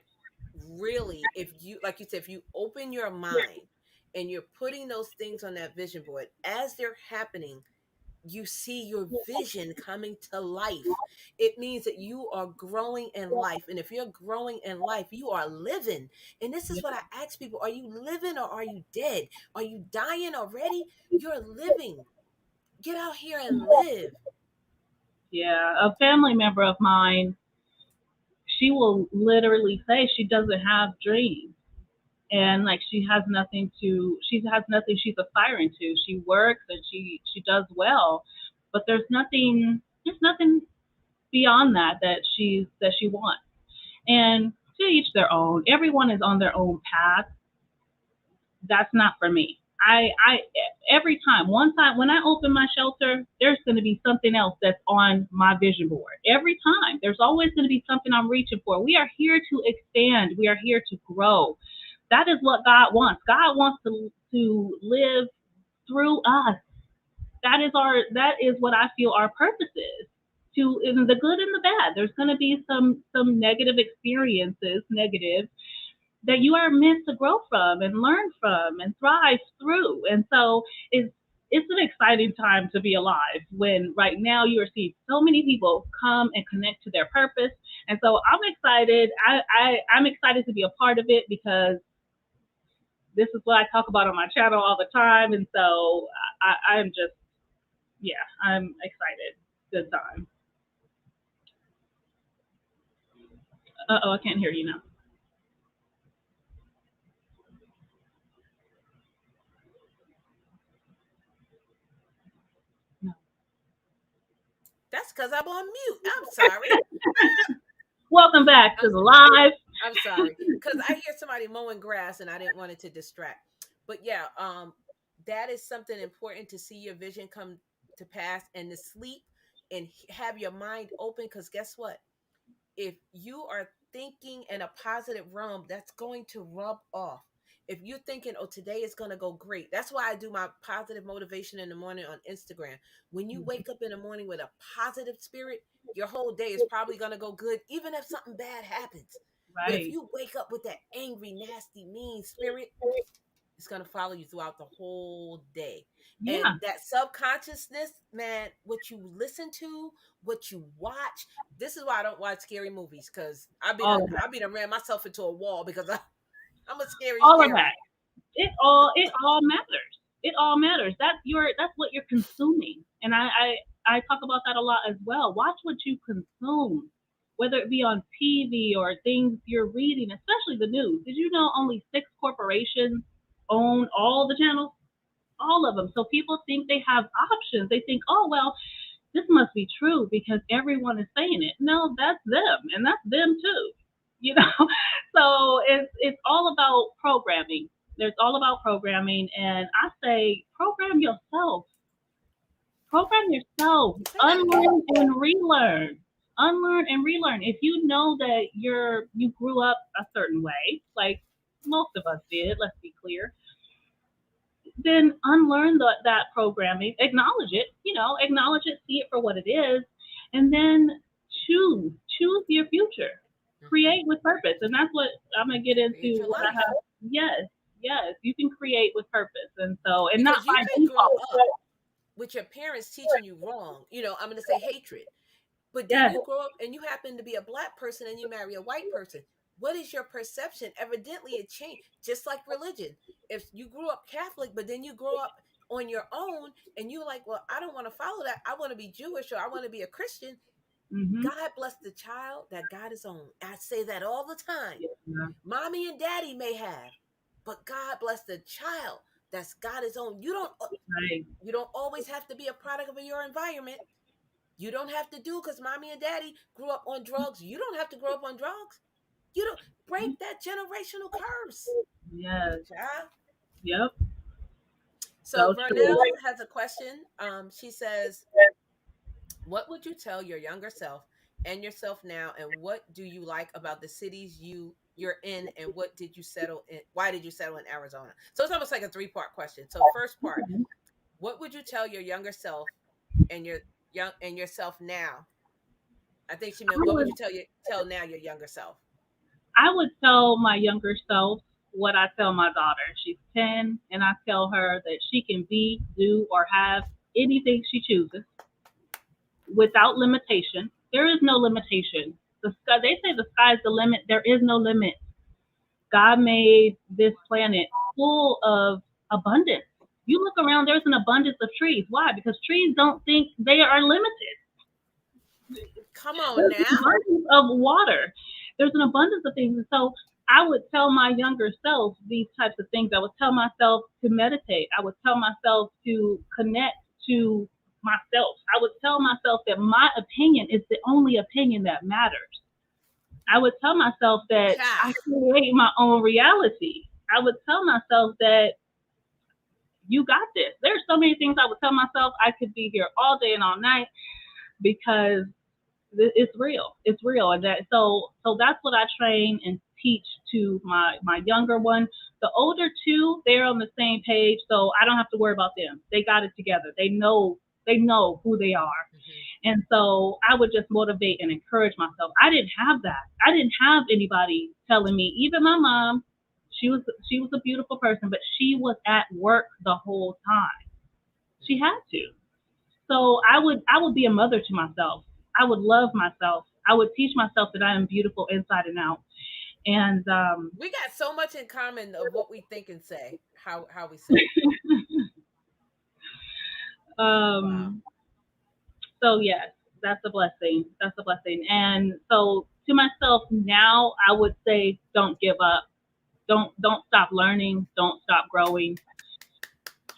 really, if you, like you said, if you open your mind and you're putting those things on that vision board as they're happening, you see your vision coming to life. It means that you are growing in life. And if you're growing in life, you are living. And this is what I ask people: are you living or are you dead? Are you dying already? You're living. Get out here and live. Yeah, a family member of mine, she will literally say she doesn't have dreams, and like she has nothing she's aspiring to. She works and she does well, but there's nothing beyond that she wants. And to each their own. Everyone is on their own path. That's not for me. I every time, one time when I open my shelter, there's going to be something else that's on my vision board. Every time, there's always going to be something I'm reaching for. We are here to expand. We are here to grow. That is what God wants. God wants to live through us. That is what I feel our purpose is. To in the good and the bad. There's going to be some negative experiences, negative that you are meant to grow from and learn from and thrive through. And so it's an exciting time to be alive when right now you are seeing so many people come and connect to their purpose. And so I'm excited. I'm excited to be a part of it because this is what I talk about on my channel all the time. And so I'm just, yeah, I'm excited. Good time. I can't hear you now. No. That's because I'm on mute. I'm sorry. Welcome back to the live. I'm sorry. Because I hear somebody mowing grass and I didn't want it to distract. But yeah, that is something important to see your vision come to pass and to sleep and have your mind open. Because guess what? If you are thinking in a positive realm, that's going to rub off. If you're thinking, oh, today is going to go great, that's why I do my positive motivation in the morning on Instagram. When you wake up in the morning with a positive spirit, your whole day is probably going to go good, even if something bad happens. But if Right. you wake up with that angry, nasty, mean spirit, it's going to follow you throughout the whole day. And Yeah. that subconsciousness, man, what you listen to, what you watch. This is why I don't watch scary movies, because All of that. I be done ran myself into a wall because I'm a scary All of that. scary. It all matters. It all matters. That's what you're consuming. And I talk about that a lot as well. Watch what you consume, whether it be on TV or things you're reading, especially the news. Did you know only 6 corporations own all the channels? All of them. So people think they have options. They think, oh well, this must be true because everyone is saying it. No, that's them, and that's them too. You know, so it's all about programming. There's all about programming, and I say program yourself. Program yourself. Say that again. Unlearn and relearn. Unlearn and relearn. If you know that you grew up a certain way, like most of us did, let's be clear, then unlearn that programming, acknowledge it, acknowledge it, see it for what it is, and then choose your future, Mhm. create with purpose. And that's what I'm going to get Create into your what I life, have. Yes, yes, you can create with purpose. And so, and not because you by could grow default. up with your parents teaching you wrong. I'm going to say hatred. But then Yes. you grow up and you happen to be a black person and you marry a white person. What is your perception? Evidently, it changed. Just like religion. If you grew up Catholic, but then you grow up on your own and you're like, well, I don't want to follow that. I want to be Jewish or I want to be a Christian. Mm-hmm. God bless the child that God is on. I say that all the time. Yeah. Mommy and daddy may have, but God bless the child that's God is on. Right. You don't always have to be a product of your environment. You don't have to do because mommy and daddy grew up on drugs. You don't have to grow up on drugs. You don't break that generational curse. Yes. Child. Yep. So So true. Vernell has a question. She says, what would you tell your younger self and yourself now? And what do you like about the cities you're in? And what did you settle in? Why did you settle in Arizona? So it's almost like a 3-part question. So first part, Okay. what would you tell your younger self and yourself now? I think she meant I what would would you tell now your younger self? I would tell my younger self what I tell my daughter. She's 10, and I tell her that she can be, do, or have anything she chooses without limitation. There is no limitation. The sky, they say the sky's the limit. There is no limit. God made this planet full of abundance. You look around, there's an abundance of trees. Why? Because trees don't think they are limited. Come on There's an now. abundance of water. There's an abundance of things. And so I would tell my younger self these types of things. I would tell myself to meditate. I would tell myself to connect to myself. I would tell myself that my opinion is the only opinion that matters. I would tell myself that I Yes. create my own reality. I would tell myself that you got this. There's so many things I would tell myself. I could be here all day and all night because it's real. It's real. And that so that's what I train and teach to my younger one. The older two, they're on the same page, so I don't have to worry about them. They got it together. They know who they are. Mm-hmm. And so I would just motivate and encourage myself. I didn't have that. I didn't have anybody telling me. Even my mom, she was a beautiful person, but she was at work the whole time. She had to. So I would be a mother to myself. I would love myself. I would teach myself that I am beautiful inside and out. And We got so much in common of what we think and say, how we say. Wow. So yes, that's a blessing. That's a blessing. And so to myself now, I would say, don't give up. Don't stop learning. Don't stop growing.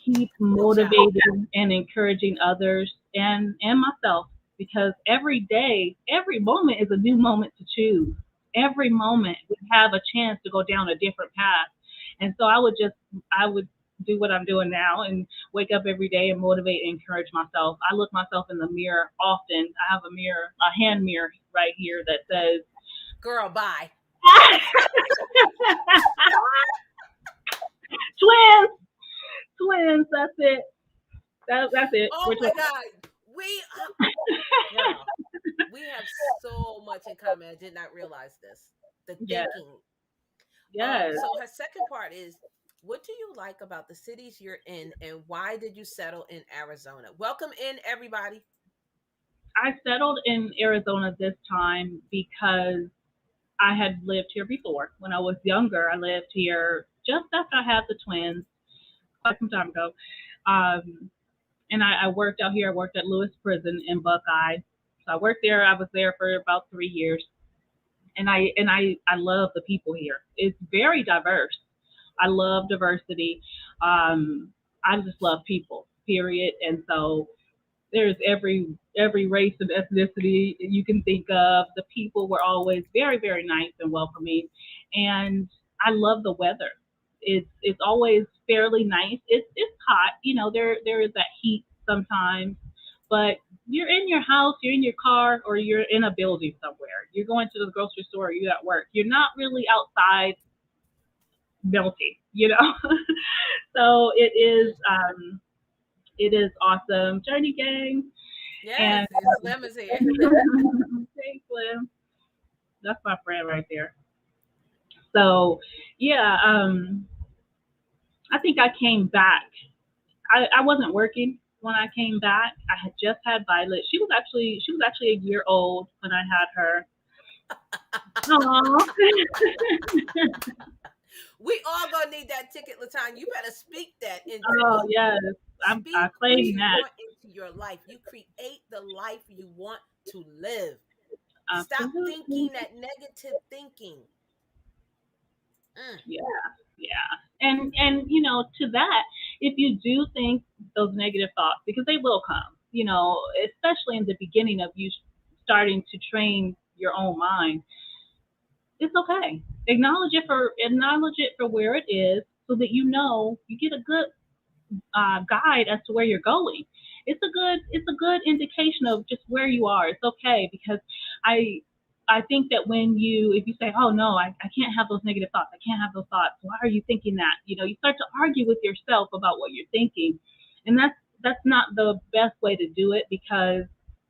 Keep motivating and encouraging others and myself, because every day, every moment is a new moment to choose. Every moment we have a chance to go down a different path. And so I would do what I'm doing now and wake up every day and motivate and encourage myself. I look myself in the mirror often. I have a mirror, a hand mirror right here that says, "Girl, bye." Twins. That's it. That's it. Oh my God, girl, we have so much in common. I did not realize this. The thinking. Yes. So her second part is, what do you like about the cities you're in, and why did you settle in Arizona? Welcome in, everybody. I settled in Arizona this time because I had lived here before. When I was younger, I lived here just after I had the twins, quite some time ago. And I worked out here. I worked at Lewis Prison in Buckeye. So I worked there. I was there for about 3 years. And I love the people here. It's very diverse. I love diversity. I just love people, period. And so there's every race and ethnicity you can think of. The people were always very, very nice and welcoming. And I love the weather. It's always fairly nice. It's hot, there is that heat sometimes, but you're in your house, you're in your car, or you're in a building somewhere. You're going to the grocery store, or you're at work. You're not really outside melting. So it is awesome. Journey gang. Yes, Slim is here. Hey, Slim. That's my friend right there. So yeah, I think I came back. I wasn't working when I came back. I had just had Violet. She was actually a year old when I had her. Aww. We all gonna need that ticket, LaTanya. You better speak that into. Oh yes, I claim that into your life. You create the life you want to live. Absolutely. Stop thinking that negative thinking. Yeah. And to that, if you do think those negative thoughts, because they will come, especially in the beginning of you starting to train your own mind, it's okay. Acknowledge it for where it is, so that you get a good guide as to where you're going. It's a good indication of just where you are. It's okay, because I think that if you say, oh no, I can't have those negative thoughts. I can't have those thoughts. Why are you thinking that? You start to argue with yourself about what you're thinking. And that's not the best way to do it, because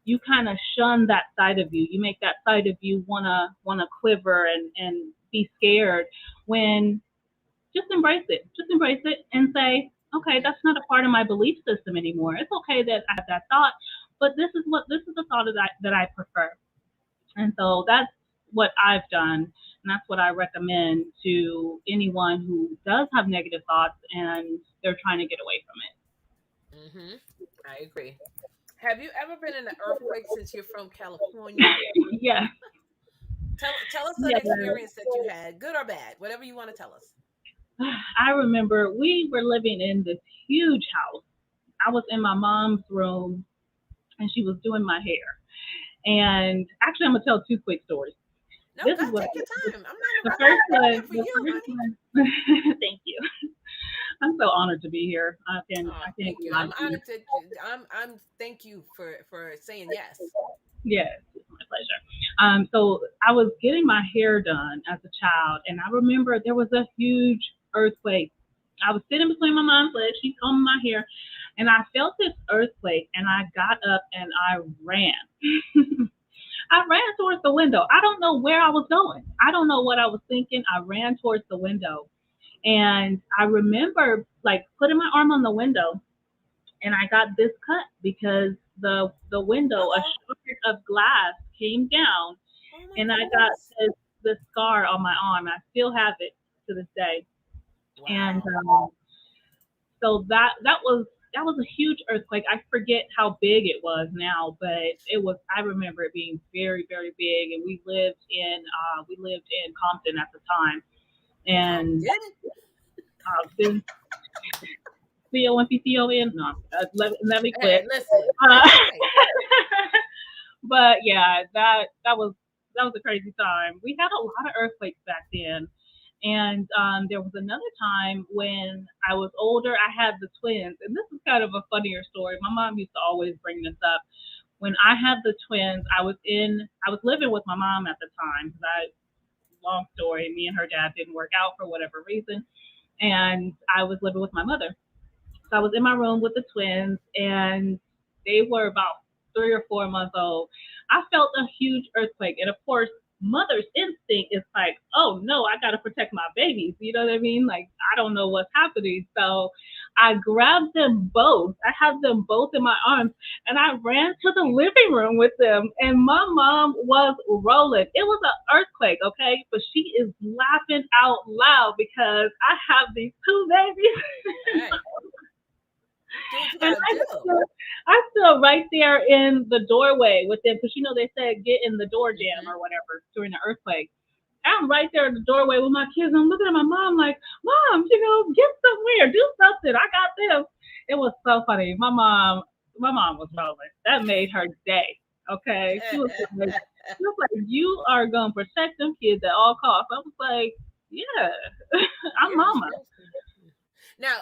you kind of shun that side of you. You make that side of you wanna quiver and be scared, when just embrace it. Just embrace it and say, okay, that's not a part of my belief system anymore. It's okay that I have that thought, but this is the thought that I prefer. And so that's what I've done, and that's what I recommend to anyone who does have negative thoughts and they're trying to get away Mm-hmm. I agree. Have you ever been in an earthquake since you're from California? from it. Yeah, Tell us an yeah. experience that you had, good or bad, whatever you want to tell us. I remember we were living in this huge house. I was in my mom's room and she was doing my hair. And actually, I'm gonna tell two quick stories. No, This God, is what take your time. I'm not in the a rush. first I'm one. here for The you, first honey. one. Thank you. I'm so honored to be here. Oh, I can't thank you. lie I'm to you. honored to. I'm. Thank you for saying yes. Yes, it's my pleasure. So I was getting my hair done as a child, and I remember there was a huge earthquake. I was sitting between my mom's legs, she's combing my hair, and I felt this earthquake, and I got up and I ran. I ran towards the window. I don't know where I was going. I don't know what I was thinking. I ran towards the window, and I remember like putting my arm on the window, and I got this cut because the window, a Uh-oh. shard of glass came down, Oh my and I got goodness. this scar on my arm. I still have it to this day, and Wow. so that was a huge earthquake. I forget how big it was now, but it was. I remember it being very very big, and we lived in Compton at the time, and Compton. then CONPCON. No, let me Hey, quit. listen. Uh, That's right. but yeah, that was a crazy time. We had a lot of earthquakes back then, and there was another time when I was older. I had the twins, and this is kind of a funnier story. My mom used to always bring this up. When I had the twins, I was living with my mom at the time. 'Cause long story, me and her dad didn't work out for whatever reason, and I was living with my mother. So I was in my room with the twins, and they were about 3 or 4 months old. I felt a huge earthquake, and of course, mother's instinct is like, "Oh no, I gotta protect my babies." You know what I mean? Like I don't know what's happening, so I grabbed them both. I had them both in my arms, and I ran to the living room with them. And my mom was rolling. It was an earthquake, okay, but she is laughing out loud because I have these two babies. Hey, do what you And gotta do. I stood right there in the doorway with them because you know they said get in the door jam Mm-hmm. or whatever during the earthquake. I'm right there in the doorway with my kids. And I'm looking at my mom like, Mom, get somewhere, do something. I got them. It was so funny. My mom was rolling. That made her day. Okay, she was like, you are gonna protect them kids at all costs. I was like, yeah, I'm Yeah, you're mama. supposed to. Now,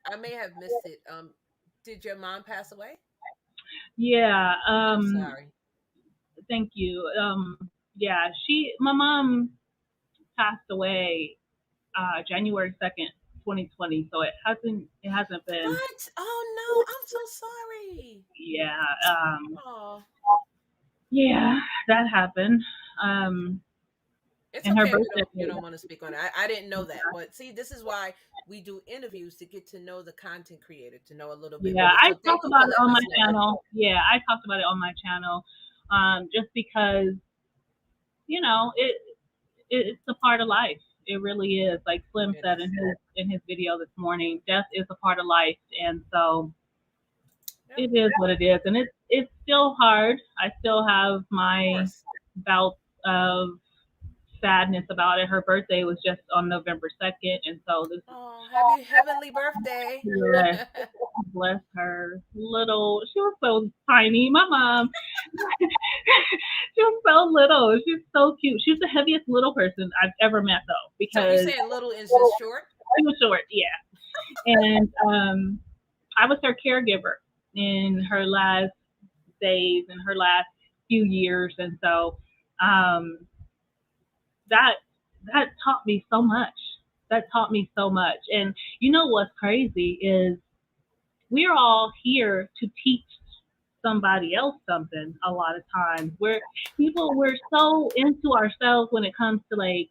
I may have missed it. Did your mom pass away? Yeah. I'm sorry. Thank you. Yeah, my mom passed away January 2nd, 2020. So it hasn't been. What? Oh no, I'm so sorry. Yeah, Oh, yeah, that happened. Um, it's and her okay if birthday. you don't want to speak on it. I didn't know that, but see, this is why we do interviews to get to know the content creator, to know a little bit Yeah, more. I So thank talked you about for it letting on my us know. channel. Yeah, I talked about it on my channel. Just because it's a part of life. It really is. Like Slim It said is. in his video this morning, death is a part of life, and so Yep, it is what it is, and it's still hard. I still have of my course. bouts of sadness about it. Her birthday was just on November 2nd, and so this Oh, happy heavenly birthday. yes, bless her little. She was so tiny. My mom, she was so little. She's so cute. She's the heaviest little person I've ever met, though, So you because saying little is just short? she was short. Yeah, and I was her caregiver in her last days and her last few years, and so um, that that taught me so much. That taught me so much. And you know what's crazy is we're all here to teach somebody else something. A lot of times, we're so into ourselves when it comes to like,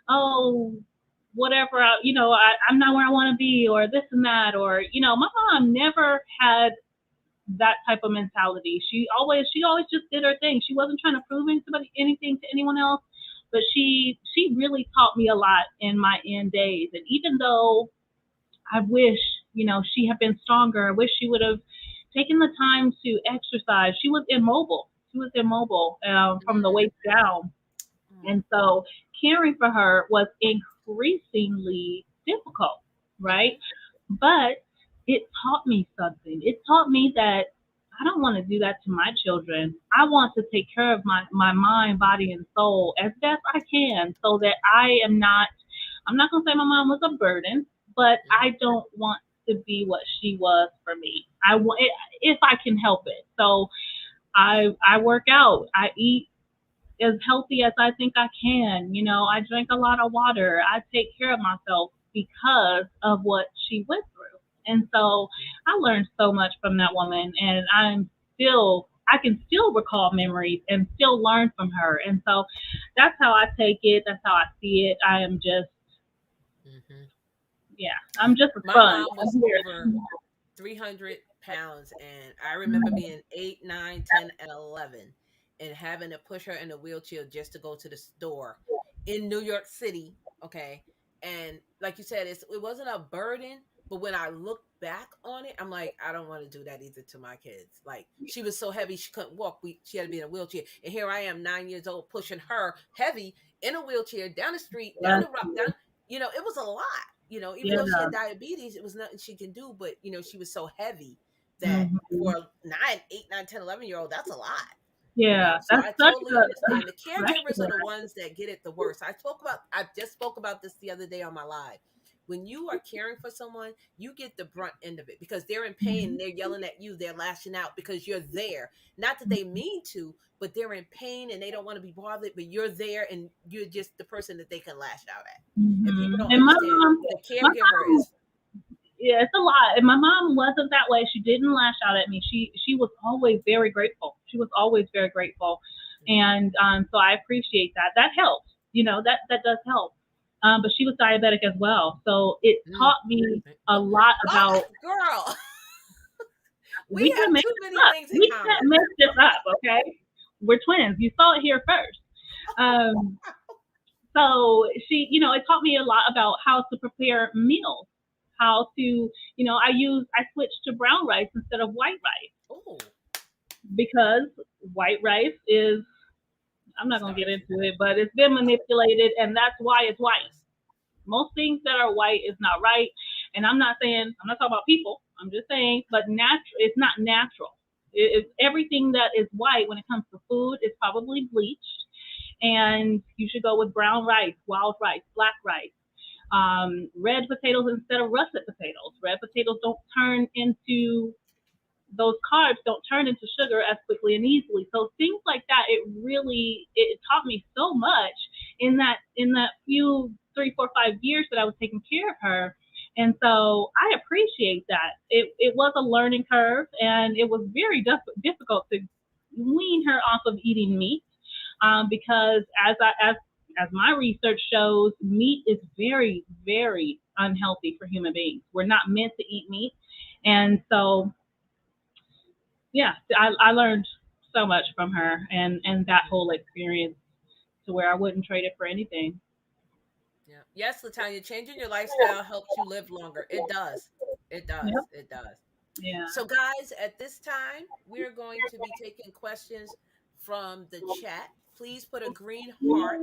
oh, whatever, I'm not where I want to be, or this and that, or, my mom never had that type of mentality. She always just did her thing. She wasn't trying to prove anything to anyone else, but she really taught me a lot in my end days. And even though I wish, she had been stronger, I wish she would have taken the time to exercise. She was immobile. From the waist down. And so caring for her was increasingly difficult, right? But it taught me something. It taught me that I don't want to do that to my children. I want to take care of my mind, body, and soul as best I can so that I'm not going to say my mom was a burden, but I don't want to be what she was for me. I want, if I can help it. So I work out. I eat as healthy as I think I can. I drink a lot of water. I take care of myself because of what she went through. And so I learned so much from that woman, and I can still recall memories and still learn from her. And so that's how I take it. That's how I see it. I am just, I'm just My fun. mom was over 300 pounds, and I remember being 8, 9, 10, and 11 and having to push her in a wheelchair just to go to the store in New York City. Okay. And like you said, it wasn't a burden, but when I look back on it, I'm like, I don't want to do that either to my kids. Like, she was so heavy, she couldn't walk. She had to be in a wheelchair. And here I am, 9 years old, pushing her heavy in a wheelchair down the street, down the rock, down, it was a lot, even though she had diabetes, it was nothing she can do, but, she was so heavy that for a 9, 8, 9, 10, 11-year-old, that's a lot. Yeah, so I totally understand. The caregivers are the ones that get it the worst. I just spoke about this the other day on my live. When you are caring for someone, you get the brunt end of it because they're in pain. They're yelling at you. They're lashing out because you're there. Not that they mean to, but they're in pain and they don't want to be bothered. But you're there, and you're just the person that they can lash out at. And people don't understand. The caregiver is. Yeah, it's a lot. And my mom wasn't that way. She didn't lash out at me. She was always very grateful. And so I appreciate that. That helps. That does help. But she was diabetic as well. So it taught me a lot about. Girl. we have make too many things in common. We can't make this up, okay? We're twins. You saw it here first. So she, it taught me a lot about how to prepare meals. How to, I switched to brown rice instead of white rice. Ooh. Because white rice is, I'm not going to get into it, but it's been manipulated, and that's why it's white. Most things that are white is not right. And I'm not talking about people. I'm just saying, but it's not natural. Everything that is white when it comes to food is probably bleached. And you should go with brown rice, wild rice, black rice. Red potatoes instead of russet potatoes. Red potatoes don't turn into, those carbs don't turn into sugar as quickly and easily. So things like that, it taught me so much in that few 3, 4, 5 years that I was taking care of her. And so I appreciate that. It was a learning curve, and it was very difficult to wean her off of eating meat, because as my research shows, meat is very, very unhealthy for human beings. We're not meant to eat meat. And so, yeah, I learned so much from her and that whole experience to where I wouldn't trade it for anything. Yeah. Yes, LaTanya, changing your lifestyle helps you live longer. It does. It does. Yep. It does. Yeah. So, guys, at this time, we're going to be taking questions from the chat. Please put a green heart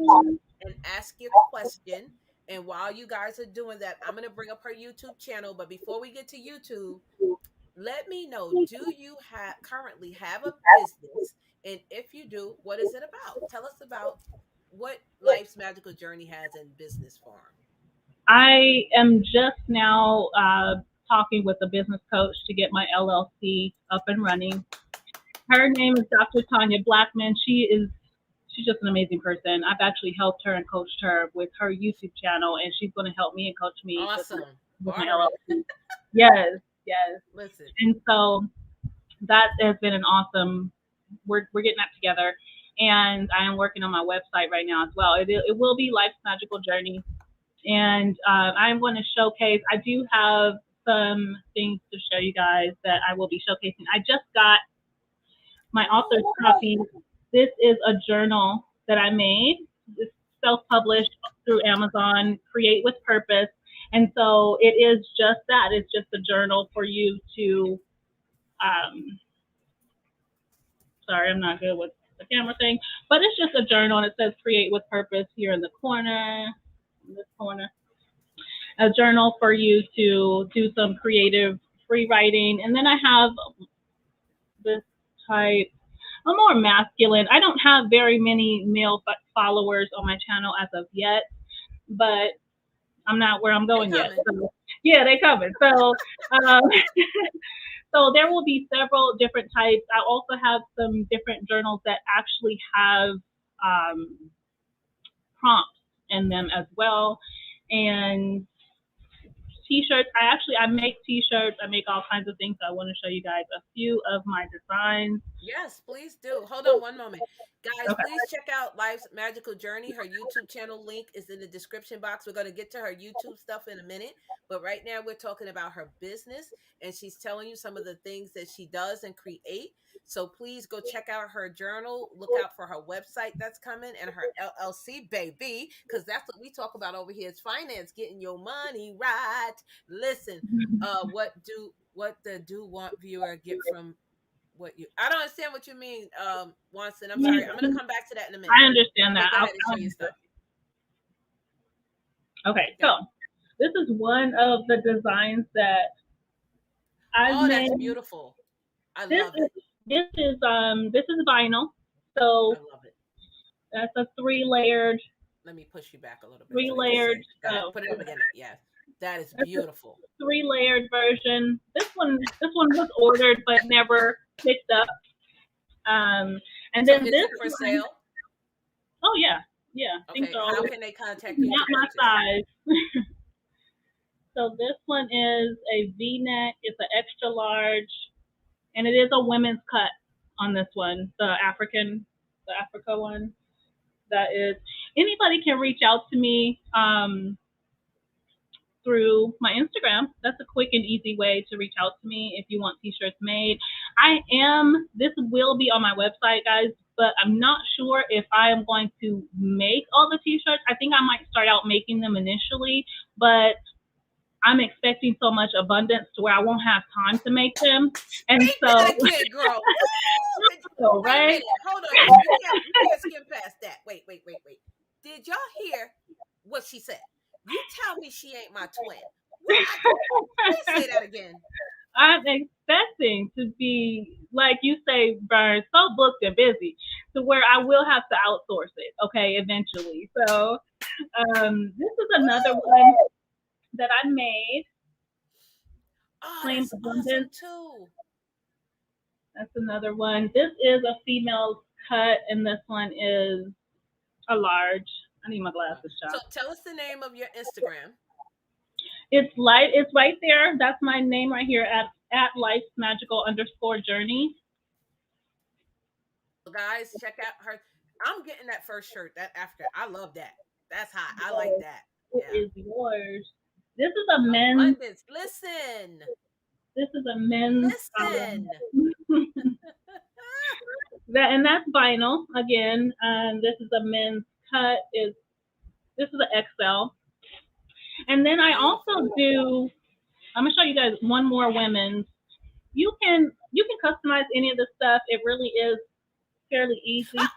and ask your question. And while you guys are doing that, I'm going to bring up her YouTube channel. But before we get to YouTube, let me know, do you currently have a business? And if you do, what is it about? Tell us about what Life's Magical Journey has in business form. I am just now talking with a business coach to get my LLC up and running. Her name is Dr. Tanya Blackman. She's just an amazing person. I've actually helped her and coached her with her YouTube channel, and she's going to help me and coach me. Awesome. With my LLC. Yes. Listen. And so that has been an awesome. We're getting that together, and I am working on my website right now as well. It will be Life's Magical Journey, And I'm going to showcase. I do have some things to show you guys that I will be showcasing. I just got my author's copy. This is a journal that I made. It's self-published through Amazon, Create with Purpose. And so it is just that. It's just a journal for you to, sorry, I'm not good with the camera thing, but it's just a journal and it says Create with Purpose here in the corner, in this corner. A journal for you to do some creative free writing. And then I have this type, a more masculine. I don't have very many male followers on my channel as of yet, but I'm not where I'm going yet. So, yeah, they coming. So, so there will be several different types. I also have some different journals that actually have prompts in them as well. And t-shirts, I make t-shirts, I make all kinds of things. So I want to show you guys a few of my designs. Yes, please do. Hold on one moment. Guys, okay. Please check out Life's Magical Journey. Her YouTube channel link is in the description box. We're going to get to her YouTube stuff in a minute. But right now we're talking about her business. And she's telling you some of the things that she does and create. So please go check out her journal. Look out for her website that's coming and her LLC, baby. Because that's what we talk about over here is finance, getting your money right. Listen, what the do want viewer get from what you, I don't understand what you mean, Watson. I'm sorry. I'm gonna come back to that in a minute. I understand that. Go ahead and show you stuff. Okay, so this is one of the designs that I made. That's beautiful. I love it. This is vinyl. So I love it. That's a 3-layered. Let me push you back a little bit. 3-layered. Put it up again. Yes. That is beautiful. 3-layered version. This one was ordered but never picked up. And then is this it for sale? Oh yeah. Okay. How can they contact you? Not my size. So this one is a V-neck. It's an extra large, and it is a women's cut on this one. The Africa one. That is. Anybody can reach out to me. Through my Instagram. That's a quick and easy way to reach out to me if you want t-shirts made. This will be on my website, guys, but I'm not sure if I am going to make all the t-shirts. I think I might start out making them initially, but I'm expecting so much abundance to where I won't have time to make them. And so, girl. So, right? Hold on. You can't skim past that. Wait. Did y'all hear what she said? You tell me she ain't my twin. Please say that again. I'm expecting to be, like you say, Vern, so booked and busy to where I will have to outsource it, okay, eventually. So this is another one that I made. That's awesome too. That's another one. This is a female cut, and this one is a large. I need my glasses, child. So tell us the name of your Instagram. It's right there. That's my name right here at Life's Magical _Journey. Guys, check out her. I'm getting that first shirt, that Africa. I love that. That's hot. I like that. It is yours. This is a men's. Listen. This is a men's. Listen. That's vinyl again. This is a men's cut. This is an XL. And then I also do. I'm gonna show you guys one more women's. You can customize any of the stuff. It really is fairly easy. I'm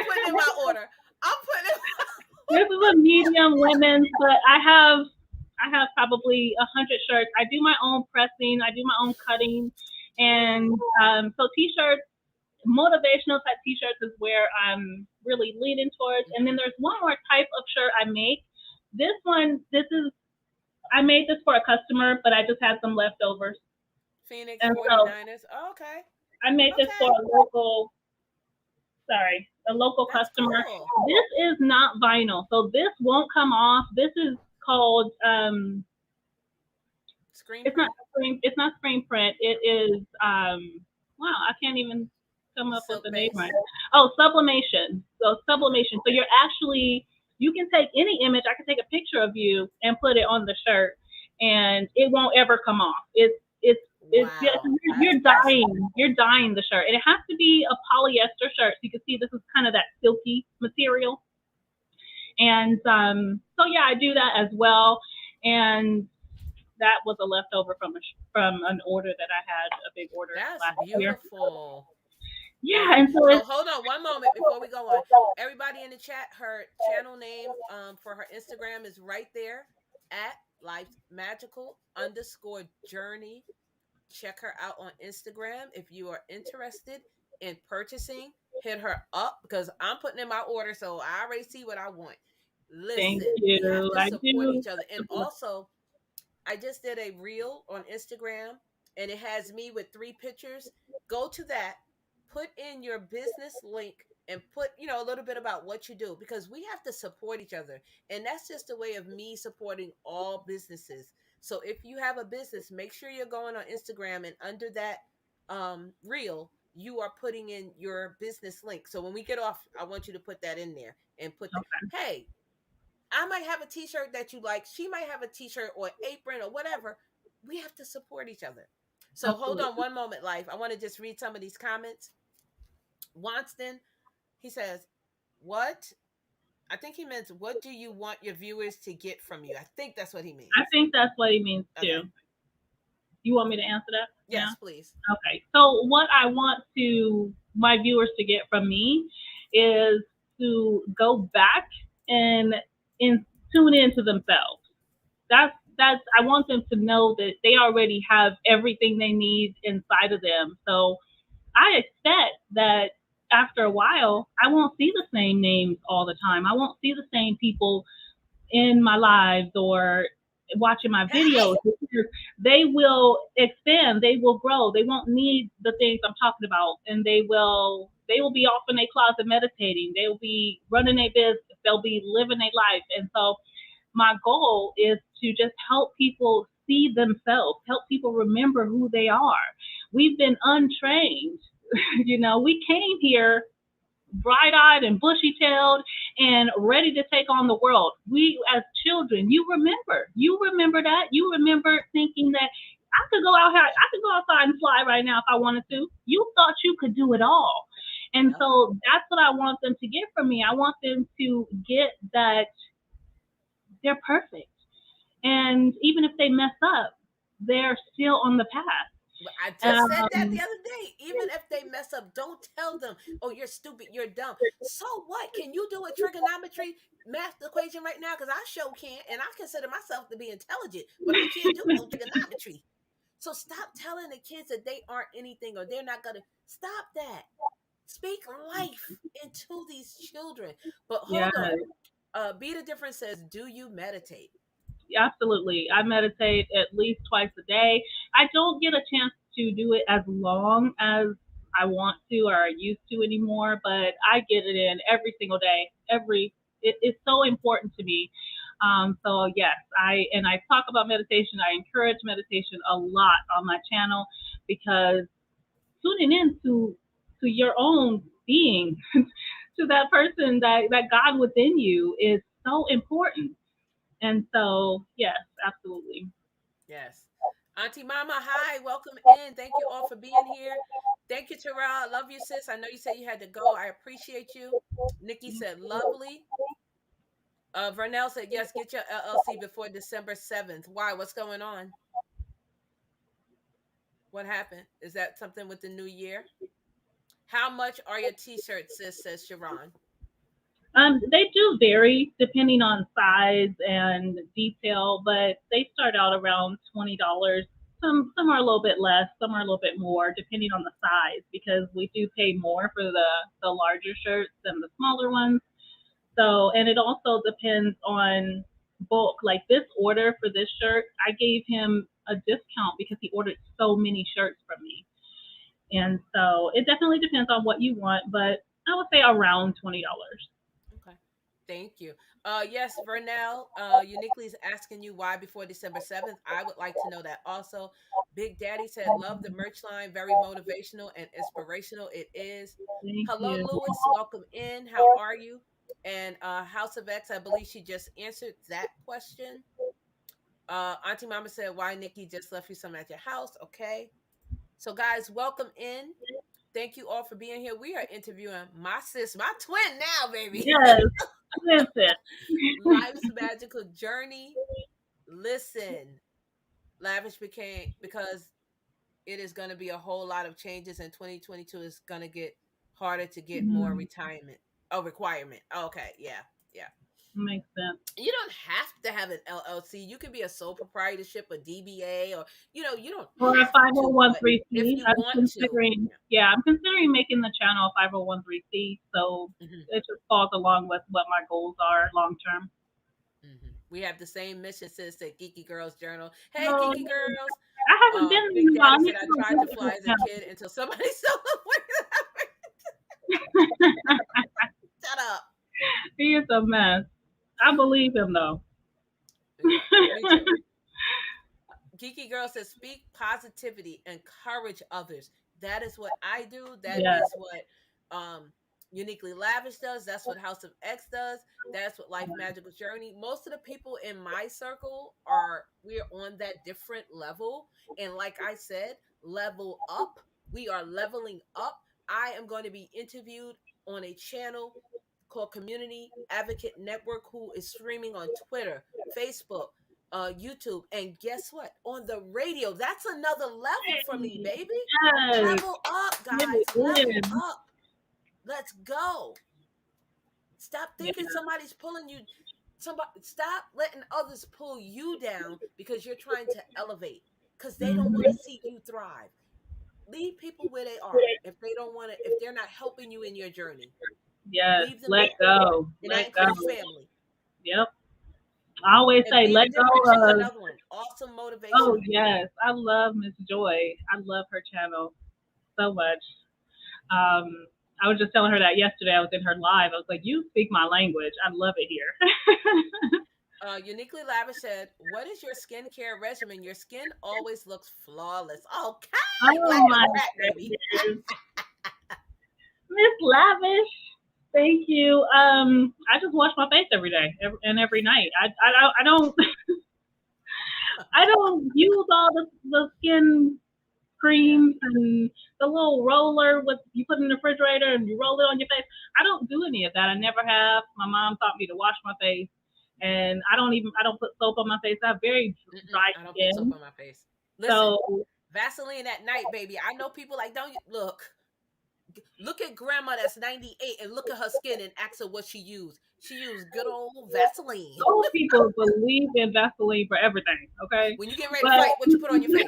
putting in my order. This is a medium women's, but I have probably 100 shirts. I do my own pressing. I do my own cutting, and so t-shirts, motivational type t-shirts is where I'm really leaning towards. And then there's one more type of shirt I make. I made this for a customer, but I just had some leftovers. Phoenix 49ers. Okay. I made this for a local customer. Cool. This is not vinyl, so this won't come off. This is called screen print. It's not screen print. It is wow, I can't even come up with Silk the name base. right. Oh, sublimation. So sublimation. So you're actually you can take any image. I can take a picture of you and put it on the shirt, and it won't ever come off. It's just Wow, that's you're awesome. dyeing the shirt, and it has to be a polyester shirt. So you can see this is kind of that silky material, and so yeah, I do that as well, and that was a leftover from from an order that I had, a big order That's last year. beautiful. That is Yeah, and so so. it's Hold on one moment before we go on. Everybody in the chat, her channel name for her Instagram is right there at Life's Magical underscore Journey. Check her out on Instagram if you are interested in purchasing. Hit her up because I'm putting in my order, so I already see what I want. thank Listen, we have you. to I support do. each other, and also I just did a reel on Instagram and it has me with 3 pictures. Go to that, put in your business link and put, a little bit about what you do because we have to support each other. And that's just a way of me supporting all businesses. So if you have a business, make sure you're going on Instagram and under that reel, you are putting in your business link. So when we get off, I want you to put that in there and put that, Okay, hey, I might have a t-shirt that you like. She might have a t-shirt or apron or whatever. We have to support each other. So hold on absolutely. one moment, Life. I want to just read some of these comments. Wanston, he says, what? I think he meant, what do you want your viewers to get from you? I think that's what he I means. think that's what he means Okay. too. You want me to answer that now? Yes, please. Okay. So what I want to my viewers to get from me is to go back and and tune into themselves. That's I want them to know that they already have everything they need inside of them. So I expect that after a while, I won't see the same names all the time. I won't see the same people in my lives or watching my videos. They will expand, they will grow. They won't need the things I'm talking about, and they will be off in their closet meditating. They will be running their business. They'll be living their life. And so my goal is to just help people see themselves, help people remember who they are. We've been untrained. We came here bright-eyed and bushy-tailed and ready to take on the world. We as children, you remember that. You remember thinking that I could go outside and fly right now if I wanted to. You thought you could do it all. And Yep. so that's what I want them to get from me. I want them to get that they're perfect. And even if they mess up, they're still on the path. I just said that the Um, other day. Even if they mess up, don't tell them, oh, you're stupid, you're dumb. So what? Can you do a trigonometry math equation right now? Because I sure can't. And I consider myself to be intelligent, but I can't do no trigonometry. So stop telling the kids that they aren't anything or they're not going to. Stop that. Speak life into these children. But yeah, hold on. Be the Difference says, do you meditate? absolutely. I meditate at least twice a day. I don't get a chance to do it as long as I want to or I used to anymore, but I get it in every single day. It's so important to me. So yes, I talk about meditation. I encourage meditation a lot on my channel because tuning in to your own being, to that person that God within you is so important. And so, yes, absolutely. Yes. Auntie Mama, hi, welcome in. Thank you all for being here. Thank you, Terrell. I love you, sis. I know you said you had to go. I appreciate you. Nikki said, lovely. Vernell said, yes, get your LLC before December 7th. Why? What's going on? What happened? Is that something with the new year? How much are your t-shirts, sis, says Sharon? They do vary depending on size and detail, but they start out around $20. Some are a little bit less, some are a little bit more, depending on the size, because we do pay more for the larger shirts than the smaller ones. So, and it also depends on bulk. Like this order for this shirt, I gave him a discount because he ordered so many shirts from me. And so it definitely depends on what you want, but I would say around $20. Okay. Thank you. Yes, Vernell, uniquely is asking you why before December 7th. I would like to know that also. Big Daddy said, love the merch line. Very motivational and inspirational. It is. Thank Hello, you. Lewis. Welcome in. How are you? And House of X, I believe she just answered that question. Auntie Mama said, why Nikki just left you some at your house? Okay. So, guys, welcome in. Thank you all for being here. We are interviewing my sis, my twin now, baby. Yes, listen. Life's magical journey. Listen, Lavish became because it is going to be a whole lot of changes in 2022. It's going to get harder to get more retirement. Oh, requirement. Okay, yeah, yeah. Makes sense. You don't have to have an LLC. You can be a sole proprietorship, a DBA, or you don't Or a have to. 501(c)(3). If you I'm want considering, I'm considering making the channel a 501(c)(3), so it just falls along with what my goals are long term. We have the same mission, sis, at Geeky Girls Journal. Hey, Geeky Girls. I haven't been in Big a while. Daddy said I tried to fly as a kid until somebody saw Shut up. He is a mess. I believe him though. Yeah, Geeky Girl says, speak positivity, encourage others. That is what I do. That is what Uniquely Lavish does. That's what House of X does. That's what Life Magical Journey. Most of the people in my circle we're on that different level. And like I said, level up. We are leveling up. I am going to be interviewed on a channel called Community Advocate Network, who is streaming on Twitter, Facebook, YouTube, and guess what? On the radio. That's another level for me, baby. Yes. Level up, guys. Level up. Let's go. Stop thinking somebody's pulling you. Stop letting others pull you down because you're trying to elevate. Because they don't want to see you thrive. Leave people where they are. If they don't want to, if they're not helping you in your journey. Yes. Leave them Let there. go. And Let that includes go. family. Yep. I always say, let go of. Another one. Awesome motivation. Oh yes, I love Miss Joy. I love her channel so much. I was just telling her that yesterday. I was in her live. I was like, "You speak my language. I love it here." Uniquely Lavish said, "What is your skincare regimen? Your skin always looks flawless." Okay. Oh my baby. Miss Lavish. Thank you. I just wash my face every day and every night. I don't I don't use all the skin creams and the little roller with you put in the refrigerator and you roll it on your face. I don't do any of that. I never have. My mom taught me to wash my face, and I don't put soap on my face. I have very dry skin. I don't put soap on my face. Listen, so, Vaseline at night, baby. I know people like, don't you look at grandma that's 98 and look at her skin and ask her what she used. She used good old Vaseline. Old people believe in Vaseline for everything, okay? When you get ready to fight, what you put on your face?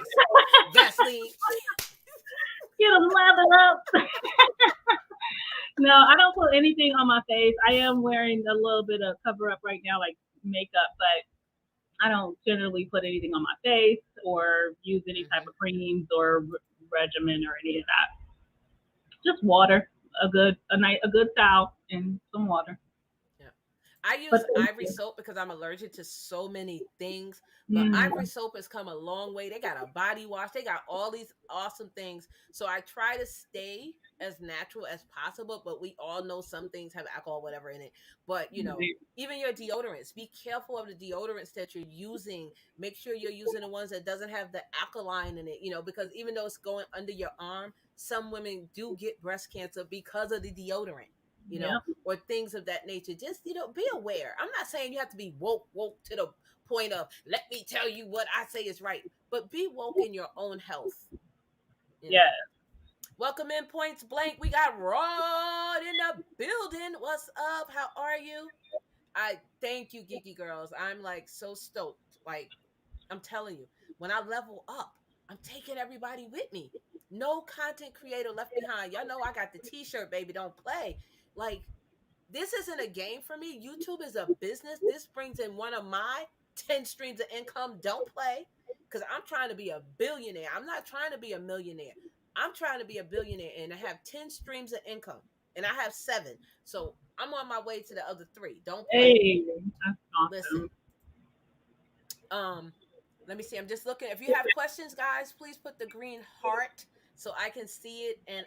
Vaseline. Get them lathered up. No, I don't put anything on my face. I am wearing a little bit of cover up right now, like makeup, but I don't generally put anything on my face or use any type of creams or regimen or any of that. Just water, a good towel and some water. Yeah, I use Ivory soap because I'm allergic to so many things. But Ivory soap has come a long way. They got a body wash. They got all these awesome things. So I try to stay as natural as possible. But we all know some things have alcohol, whatever in it. But even your deodorants, be careful of the deodorants that you're using. Make sure you're using the ones that doesn't have the alkaline in it. Because even though it's going under your arm, some women do get breast cancer because of the deodorant, or things of that nature. Just, be aware. I'm not saying you have to be woke to the point of, let me tell you what I say is right, but be woke in your own health. Yeah. Welcome in Points Blank. We got Rod in the building. What's up? How are you? I thank you, Geeky Girls. I'm like so stoked. Like, I'm telling you, when I level up, I'm taking everybody with me. No content creator left behind. Y'all know I got the t-shirt, baby. Don't play. Like, this isn't a game for me. YouTube is a business. This brings in one of my 10 streams of income. Don't play. Because I'm trying to be a billionaire. I'm not trying to be a millionaire. I'm trying to be a billionaire and I have 10 streams of income. And I have 7. So I'm on my way to the other 3. Don't play. Hey, that's awesome. Listen. Let me see. I'm just looking. If you have questions, guys, please put the green heart so I can see it, and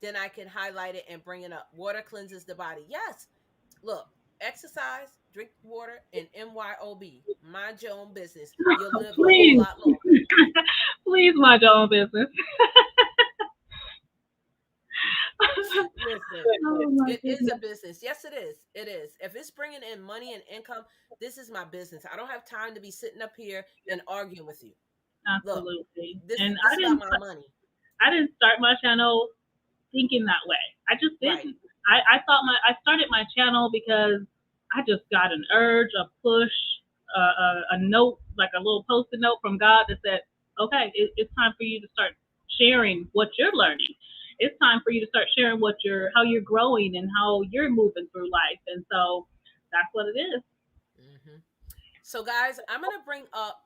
then I can highlight it and bring it up. Water cleanses the body. Yes. Look, exercise, drink water, and MYOB. Mind your own business. You'll live a whole Please, lot longer. please mind your own business. Listen, Oh my it is a goodness. business. Yes, it is. It is. If it's bringing in money and income, this is my business. I don't have time to be sitting up here and arguing with you. Look, Absolutely. this And this is about my money. I didn't start my channel thinking that way. I just Right. didn't. I started my channel because I just got an urge, a push, a note, like a little post-it note from God that said, "Okay, it's time for you to start sharing what you're learning. It's time for you to start sharing how you're growing and how you're moving through life." And so that's what it is. Hmm. So, guys, I'm gonna bring up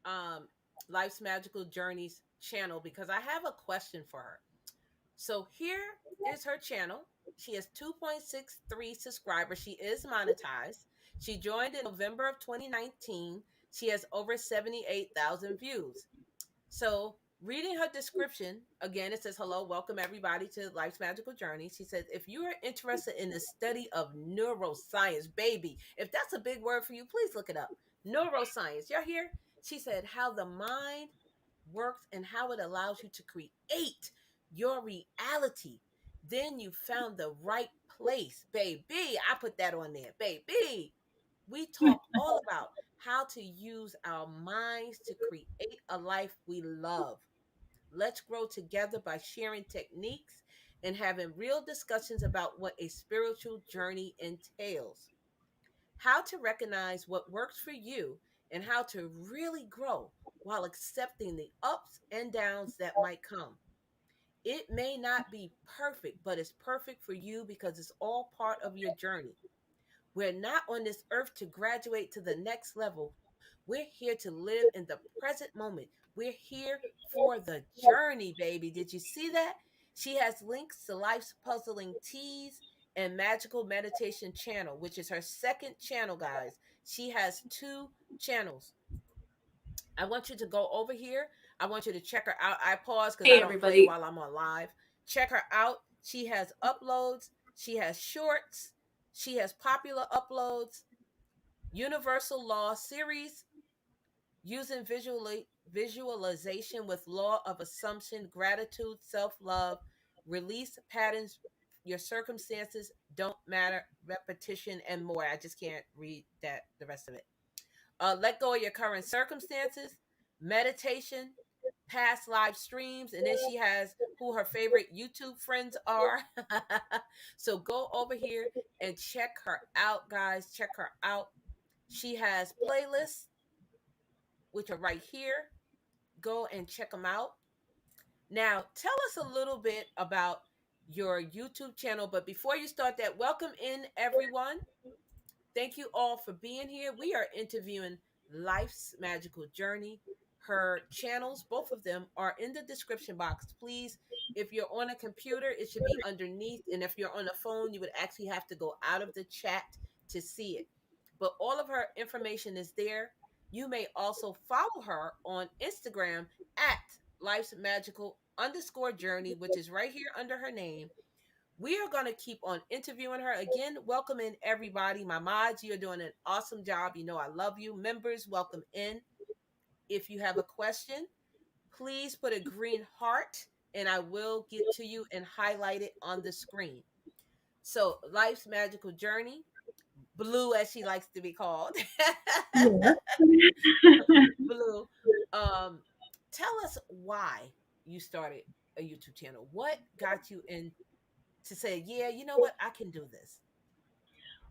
um Life's Magical Journeys channel because I have a question for her. So here is her channel. She has 2.63 subscribers. She is monetized. She joined in November of 2019. She has over 78,000 views. So, reading her description, again, it says, "Hello, welcome everybody to Life's Magical Journey." She says, "If you are interested in the study of neuroscience, baby, if that's a big word for you, please look it up. Neuroscience. Y'all hear?" She said, "How the mind works and how it allows you to create your reality. Then you found the right place, baby." I put that on there, baby. We talk all about how to use our minds to create a life we love. Let's grow together by sharing techniques and having real discussions about what a spiritual journey entails. How to recognize what works for you and how to really grow while accepting the ups and downs that might come. It may not be perfect, but it's perfect for you because it's all part of your journey. We're not on this earth to graduate to the next level. We're here to live in the present moment. We're here for the journey, baby. Did you see that? She has links to Life's Puzzling Teas and Magical Meditation channel, which is her second channel, guys. She has two channels. I want you to go over here. I want you to check her out. I pause because Hey I don't play everybody. while I'm on live. Check her out. She has uploads. She has shorts. She has popular uploads. Universal Law series using visualization with law of assumption, gratitude, self-love, release patterns, your circumstances don't matter, repetition, and more. I just can't read that the rest of it. Let go of your current circumstances, meditation, past live streams, and then she has who her favorite YouTube friends are. So go over here and check her out, guys. Check her out. She has playlists, which are right here. Go and check them out. Now, tell us a little bit about your YouTube channel. But before you start that, welcome in everyone. Thank you all for being here. We are interviewing Life's Magical Journey. Her channels, both of them, are in the description box. Please, if you're on a computer, it should be underneath. And if you're on a phone, you would actually have to go out of the chat to see it. But all of her information is there. You may also follow her on Instagram at Life's Magical underscore journey, which is right here under her name. We are going to keep on interviewing her. Again, welcome in everybody. My mods, you're doing an awesome job. You know I love you. Members, welcome in. If you have a question, please put a green heart and I will get to you and highlight it on the screen. So, Life's Magical Journey, Blue as she likes to be called. Yeah. Blue, um, tell us why you started a YouTube channel. What got you in to say, yeah, you know what, I can do this?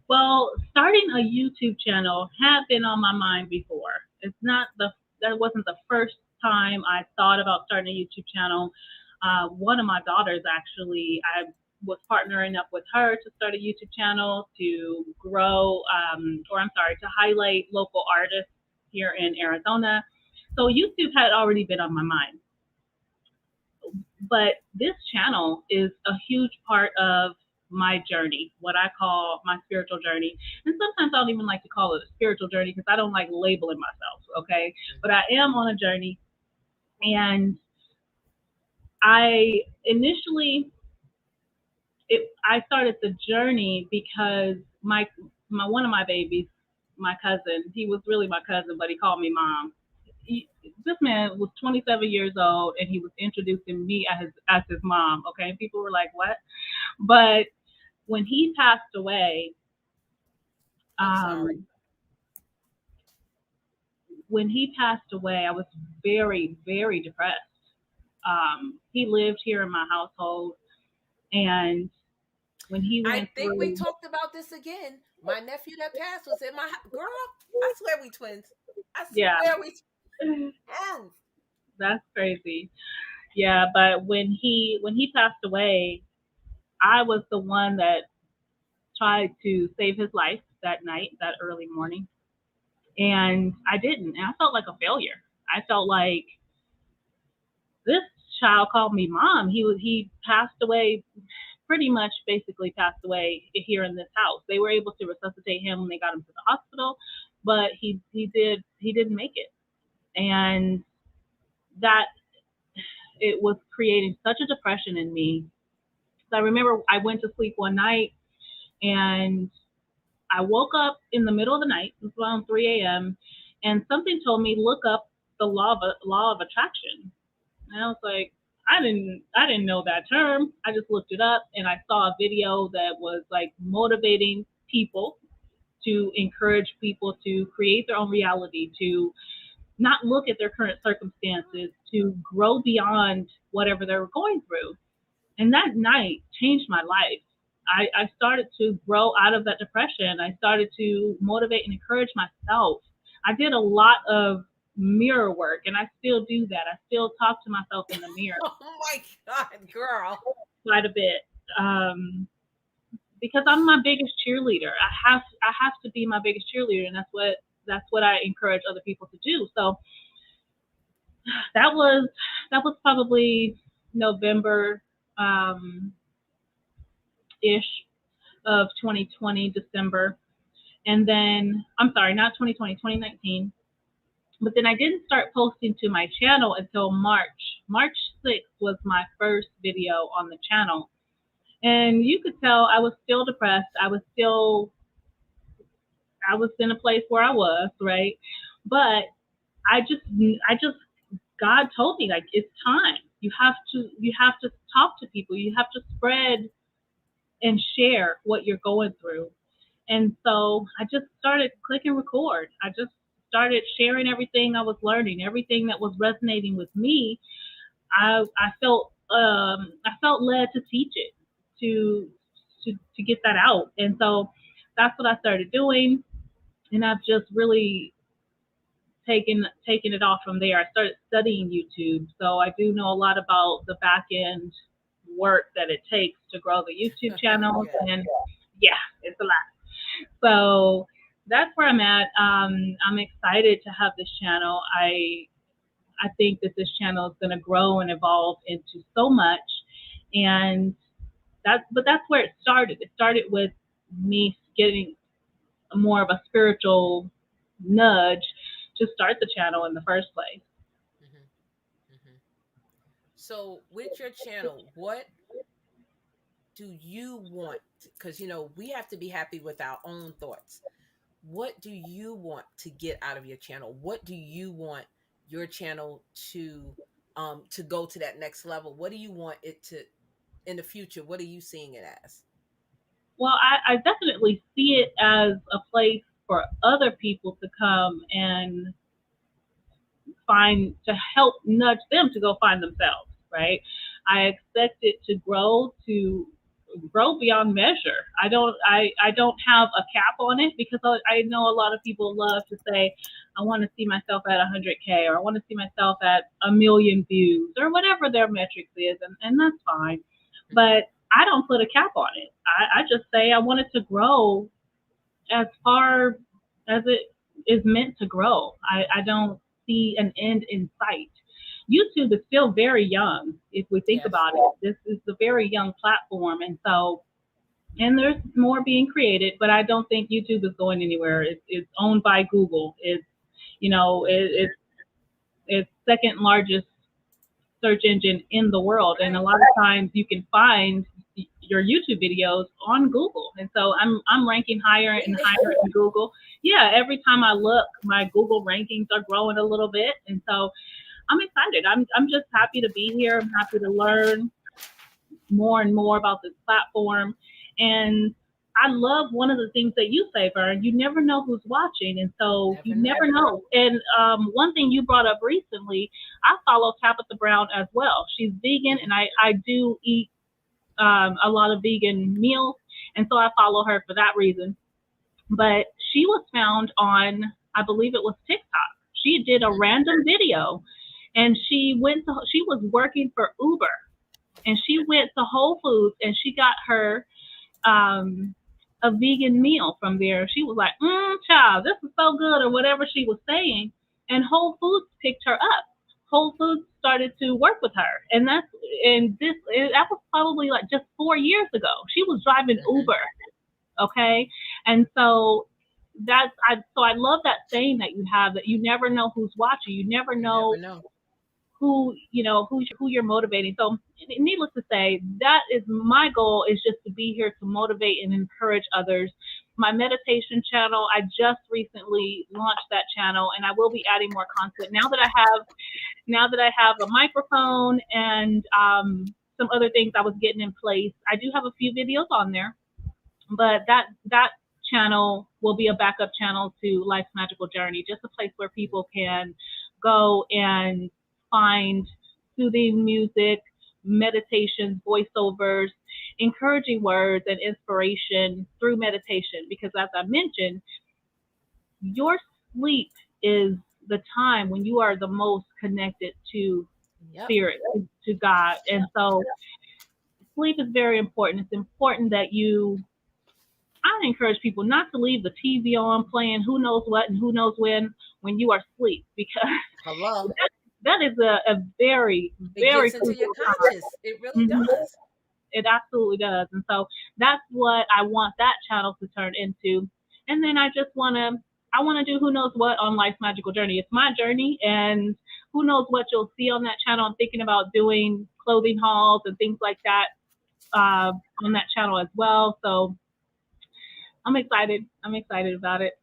Well, starting a YouTube channel had been on my mind before. It's not the That wasn't the first time I thought about starting a YouTube channel. One of my daughters actually, I was partnering up with her to start a YouTube channel to grow, to highlight local artists here in Arizona. So YouTube had already been on my mind. But this channel is a huge part of my journey, what I call my spiritual journey. And sometimes I don't even like to call it a spiritual journey because I don't like labeling myself, okay? But I am on a journey, and I initially, I started the journey because my one of my babies, my cousin, he was really my cousin, but he called me mom. This man was 27 years old, and he was introducing me as his mom. Okay, and people were like, "What?" But when he passed away, sorry. When he passed away, I was very, very depressed. He lived here in my household, and when he went I think through, we talked about this again. My nephew that passed was in my girl. I swear we twins. I yeah, swear we twins. that's crazy. Yeah, but when he passed away, I was the one that tried to save his life that night, that early morning, and I didn't. And I felt like a failure. I felt like this child called me mom. He passed away, pretty much basically passed away here in this house. They were able to resuscitate him when they got him to the hospital, but he didn't make it. And that, it was creating such a depression in me. So I remember I went to sleep one night, and I woke up in the middle of the night. It was around 3 a.m. and something told me, look up the law of attraction. And I was like, I didn't know that term. I just looked it up, and I saw a video that was like motivating people to encourage people to create their own reality, to not look at their current circumstances, to grow beyond whatever they were going through. And that night changed my life. I started to grow out of that depression. I started to motivate and encourage myself. I did a lot of mirror work, and I still do that. I still talk to myself in the mirror. Oh my God, girl. Quite a bit. Because I'm my biggest cheerleader. I have to be my biggest cheerleader, and that's what I encourage other people to do. So that was probably November ish of 2020, December. And then, I'm sorry, not 2020, 2019. But then I didn't start posting to my channel until March. March 6th was my first video on the channel. And you could tell I was still depressed. I was in a place where I was, right? But I just, God told me, like, it's time. You have to talk to people. You have to spread and share what you're going through. And so I just started clicking record. I just started sharing everything I was learning, everything that was resonating with me. I felt led to teach it, to get that out. And so that's what I started doing. And I've just really taken it off from there. I started studying YouTube. So I do know a lot about the back end work that it takes to grow the YouTube channel. Yeah. And yeah, it's a lot. So that's where I'm at. I'm excited to have this channel. I think that this channel is going to grow and evolve into so much. And that's where it started. It started with me getting more of a spiritual nudge to start the channel in the first place. So with your channel, what do you want? Because, we have to be happy with our own thoughts. What do you want to get out of your channel? What do you want your channel to go to that next level? What do you want it to, in the future? What are you seeing it as? Well, I definitely see it as a place for other people to come and to help nudge them to go find themselves, right? I expect it to grow beyond measure. I don't have a cap on it, because I know a lot of people love to say, I want to see myself at 100K, or I want to see myself at 1 million views, or whatever their metrics is, and that's fine. But I don't put a cap on it. I just say I want it to grow as far as it is meant to grow. I don't see an end in sight. YouTube is still very young. If we think about it, this is a very young platform. And so And there's more being created, but I don't think YouTube is going anywhere. It's owned by Google. It's, you know, it's second largest search engine in the world, and a Right. lot of times you can find your YouTube videos on Google, and so I'm ranking higher and Really? higher in Google. Yeah, every time I look, my Google rankings are growing a little bit, and so I'm excited. I'm just happy to be here. I'm happy to learn more and more about this platform. And I love one of the things that you say, Vern, you never know who's watching. And so you Never never know. know. And one thing you brought up recently, I follow Tabitha Brown as well. She's vegan, and I do eat a lot of vegan meals. And so I follow her for that reason. But she was found on, I believe it was TikTok. She did a random video, and she was working for Uber, and she went to Whole Foods and she got her um, a vegan meal from there. She was like, child, this is so good, or whatever she was saying. And Whole Foods picked her up. Whole Foods started to work with her. That was probably like just 4 years ago. She was driving Mhm. Uber. Okay. And so I love that saying that you have, that you never know who's watching. You never You never know know. who you're motivating. So needless to say, that is my goal, is just to be here to motivate and encourage others. My meditation channel, I just recently launched that channel, and I will be adding more content now that I have a microphone and some other things I was getting in place. I do have a few videos on there, but that channel will be a backup channel to Life's Magical Journey, just a place where people can go and find soothing music, meditations, voiceovers, encouraging words, and inspiration through meditation. Because as I mentioned, your sleep is the time when you are the most connected to Yep. spirit, to God. And so sleep is very important. It's important that I encourage people not to leave the TV on playing who knows what and who knows when you are asleep, because Hello. that is a very, It very gets into your crucial time. conscious. It really Mhm. does. It absolutely does. And so that's what I want that channel to turn into. And then I want to do who knows what on Life's Magical Journey. It's my journey, and who knows what you'll see on that channel. I'm thinking about doing clothing hauls and things like that on that channel as well. So I'm excited. I'm excited about it.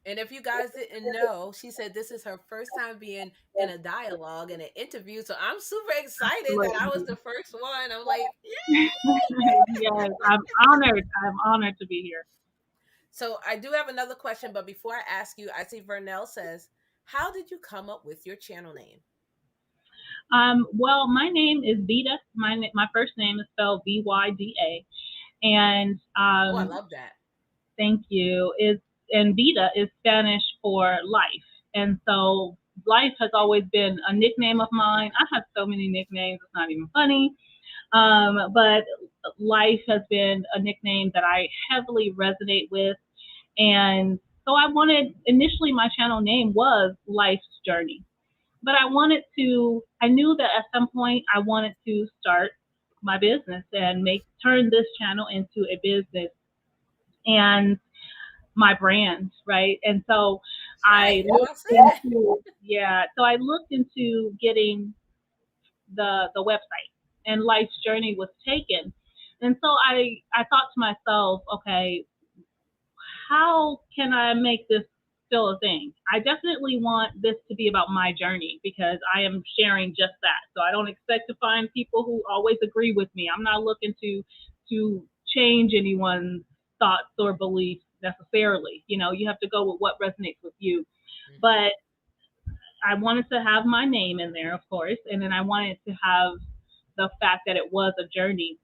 And if you guys didn't know, she said this is her first time being in a dialogue and an interview. So I'm super excited that I was Absolutely. the first one. I'm like, Yes, I'm honored. I'm honored to be here. so I do have another question, but before I ask you, I see Vernell says, how did you come up with your channel name? Well, my name is Vida. My first name is spelled Vyda, and Oh, I love that. thank you. And Vida is Spanish for life, and so life has always been a nickname of mine. I have so many nicknames; it's not even funny. But life has been a nickname that I heavily resonate with, and so initially my channel name was Life's Journey, but I knew that at some point I wanted to start my business and turn this channel into a business and my brand, right? And so That's right. I You know what looked I'm saying? so I looked into getting the website, and Life's Journey was taken. And so I thought to myself, okay, how can I make this still a thing? I definitely want this to be about my journey, because I am sharing just that. So I don't expect to find people who always agree with me. I'm not looking to change anyone's thoughts or beliefs necessarily. You have to go with what resonates with you. Mhm. But I wanted to have my name in there, of course, and then I wanted to have the fact that it was a journey.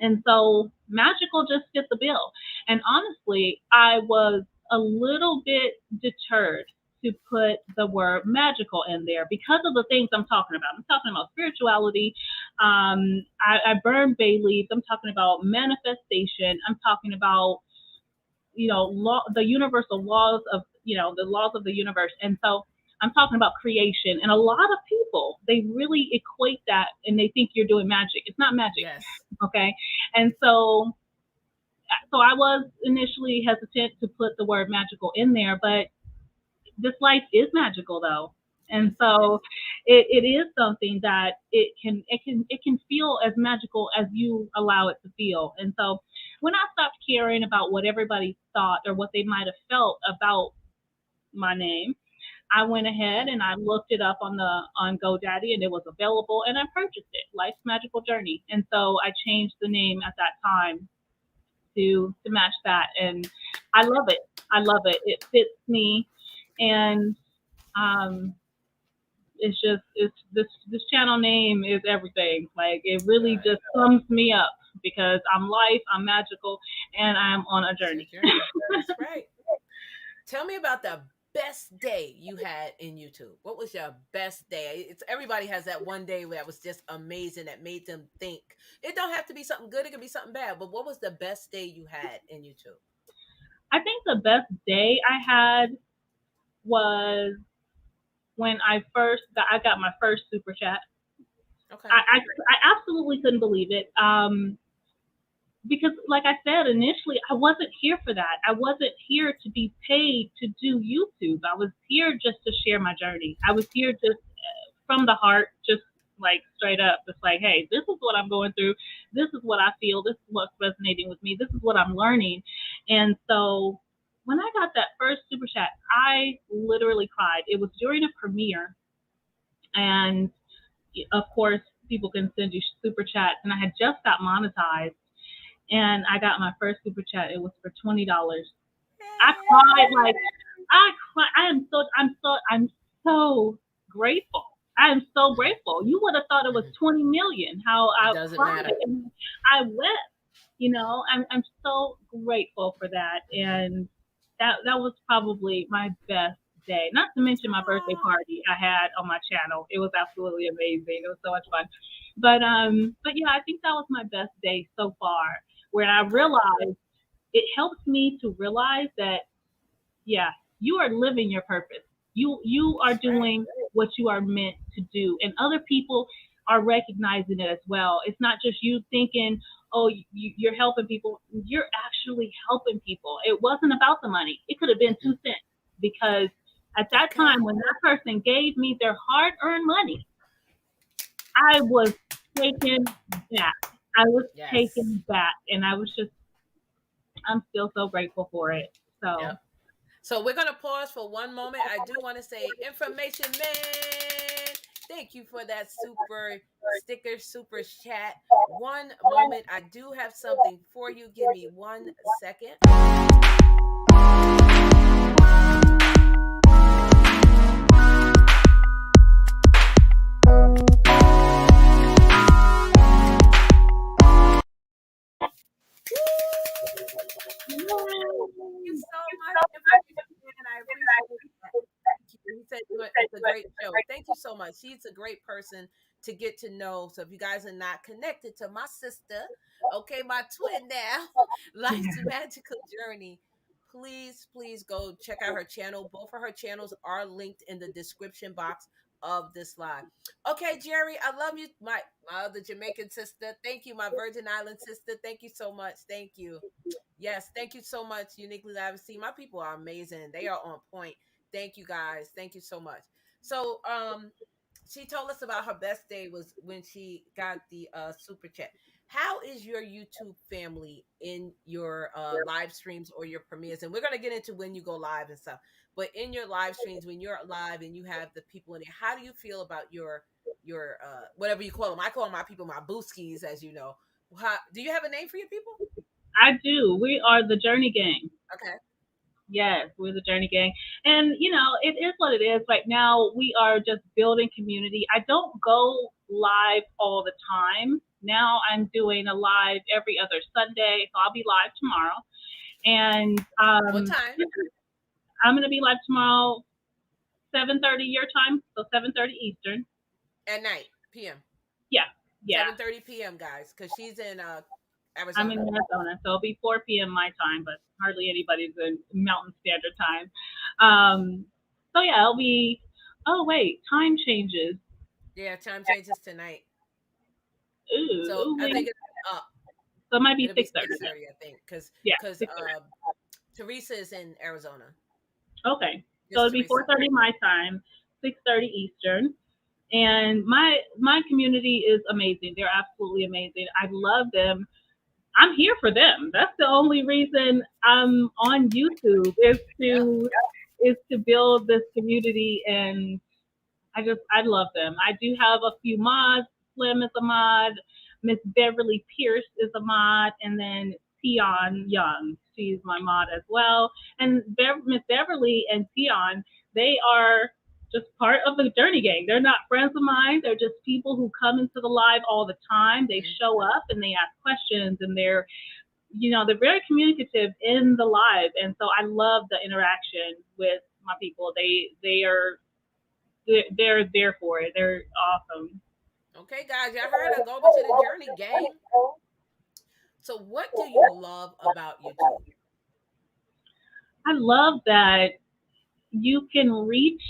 And so magical just fit the bill. And honestly, I was a little bit deterred to put the word magical in there because of the things I'm talking about. I'm talking about spirituality. I burn bay leaves. I'm talking about manifestation. I'm talking about, the universal laws of, the laws of the universe. And so I'm talking about creation. And a lot of people, they really equate that and they think you're doing magic. It's not magic. Yes. Okay. And so So I was initially hesitant to put the word magical in there, but this life is magical though. And Yes, it is. so it is something that it can feel as magical as you allow it to feel. And so when I stopped caring about what everybody thought or what they might have felt about my name, I went ahead and I looked it up on GoDaddy and it was available and I purchased it, Life's Magical Journey. And so I changed the name at that time to match that, and I love it. I love it. It fits me, and um, it's this channel name is everything. Like it really Right. just sums me up because I'm life, I'm magical, and I'm on a It's your journey. journey. That's right. Tell me about the best day you had in YouTube. What was your best day? It's everybody has that one day where it was just amazing that made them think. It don't have to be something good, it can be something bad. But what was the best day you had in YouTube? I think the best day I had was when I got my first super chat. Okay. I absolutely couldn't believe it. Because like I said initially, I wasn't here for that. I wasn't here to be paid to do YouTube. I was here just to share my journey. I was here just from the heart, just like straight up. It's like, hey, this is what I'm going through. This is what I feel. This is what's resonating with me. This is what I'm learning. And so when I got that first super chat, I literally cried. It was during a premiere, and of course, people can send you super chats, and I had just got monetized and I got my first super chat. It was for $20. I cried like I cry. I'm so grateful. I am so Mhm. grateful. You would have thought it was Mhm. 20 million. How It I doesn't cried matter. and I wept. I'm so grateful for that, Mhm. and that was probably my best day. Not to mention my birthday Ah, party I had on my channel. It was absolutely amazing. It was so much fun. But yeah, I think that was my best day so far, where I okay. realized it helps me to realize that yeah, you are living your purpose. You are That's right. doing what you are meant to do, and other people are recognizing it as well. It's not just you thinking, oh, you're helping people. You're actually helping people. It wasn't about the money. It could have been Mhm. 2 cents because at that Okay. time when that person gave me their hard-earned money, I was taken back. I was Yes. taken back, and I'm still so grateful for it. Yep. So. So we're gonna pause for one moment. I do want to say, information man, thank you for that super sticker, super chat. One moment, I do have something for you. Give me 1 second. Thank you so much, information man. I appreciate that. Thank you. He said it's a great show. Thank you so much. She's a great person to get to know. So if you guys are not connected to my sister, okay, my twin now, Life's Magical Journey, please, please go check out her channel. Both of her channels are linked in the description box of this live. Okay, Jerry, I love you, my other Jamaican sister. Thank you, my Virgin Island sister. Thank you so much. Thank you. Yes, thank you so much, Uniquely Live. See, my people are amazing. They are on point. Thank you guys. Thank you so much. So, she told us about her best day was when she got the super chat. How is your YouTube family in your live streams or your premieres? And we're gonna get into when you go live and stuff. But in your live streams, when you're live and you have the people in it, how do you feel about your whatever you call them? I call my people my booskies, as you know. How, do you have a name for your people? I do. We are the Journey Gang. Okay. Yes, we're the Journey Gang. And, it is what it is. Right now, we are just building community. I don't go live all the time. Now I'm doing a live every other Sunday. So I'll be live tomorrow. And What time? I'm going to be live tomorrow, 7:30 your time. So 7:30 Eastern. At night, PM. Yeah. Yeah. 7:30 p.m. guys, because she's in I'm in Arizona. Arizona, so it'll be 4 p.m. my time, but hardly anybody's in Mountain Standard Time. So yeah, it'll be. Oh wait, time changes. Yeah, time changes tonight. So Ooh, I think it's up. So it might be It'll be 6:30. 6:30, I think, because Yeah, because 6:30. Teresa is in Arizona. Okay, so Just it'll be Teresa. 4:30 my time, 6:30 Eastern. And my community is amazing. They're absolutely amazing. I love them. I'm here for them. That's the only reason I'm on YouTube Yep. is to build this community, and I love them. I do have a few mods. Slim is a mod. Miss Beverly Pierce is a mod, and then Tion Young. She's my mod as well. And Miss Beverly and Tion, they are just part of the Journey Gang. They're not friends of mine. They're just people who come into the live all the time. They show up and they ask questions, and they're very communicative in the live. And so I love the interaction with my people. They're there for it. They're awesome. Okay, guys, y'all heard her. Go over to the Journey Gang. So, what do you love about YouTube? I love that you can reach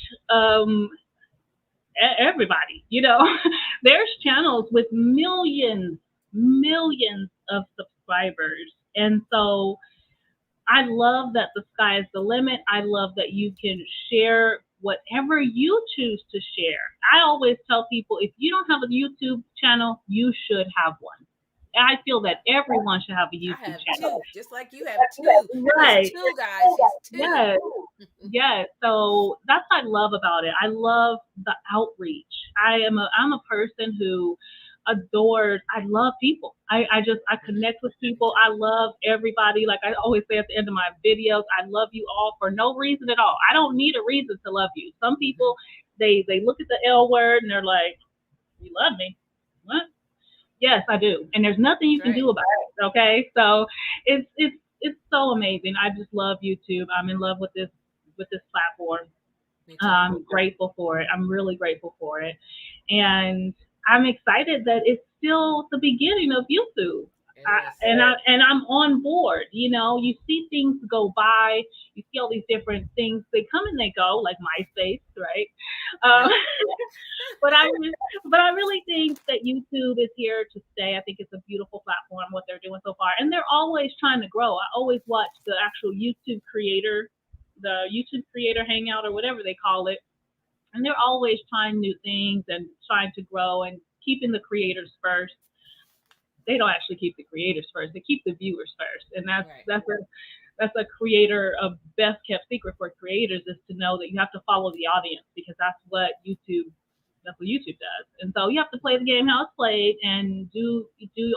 everybody. There's channels with millions of subscribers, and so I love that the sky is the limit. I love that you can share whatever you choose to share. I always tell people, if you don't have a YouTube channel, you should have one. I feel that everyone should have a I YouTube have channel. two, just like you have two. Right. She's two, guys. She's two. Yes. Yes. So that's what I love about it. I love the outreach. I'm a person who I love people. I connect with people. I love everybody. Like I always say at the end of my videos, I love you all for no reason at all. I don't need a reason to love you. Some people, they look at the L word and they're like, you love me? What? Yes, I do. And there's nothing you can do about it. Okay. So it's so amazing. I just love YouTube. I'm in love with this platform. I'm grateful for it. I'm really grateful for it. And I'm excited that it's still the beginning of YouTube. And I'm on board. You see things go by. You see all these different things. They come and they go, like MySpace, right? But I really think that YouTube is here to stay. I think it's a beautiful platform, what they're doing so far, and they're always trying to grow. I always watch the actual YouTube creator hangout or whatever they call it, and they're always trying new things and trying to grow and keeping the creators first. They don't actually keep the creators first; they keep the viewers first, and that's a creator of best kept secret for creators, is to know that you have to follow the audience, because that's what YouTube does. And so you have to play the game how it's played and do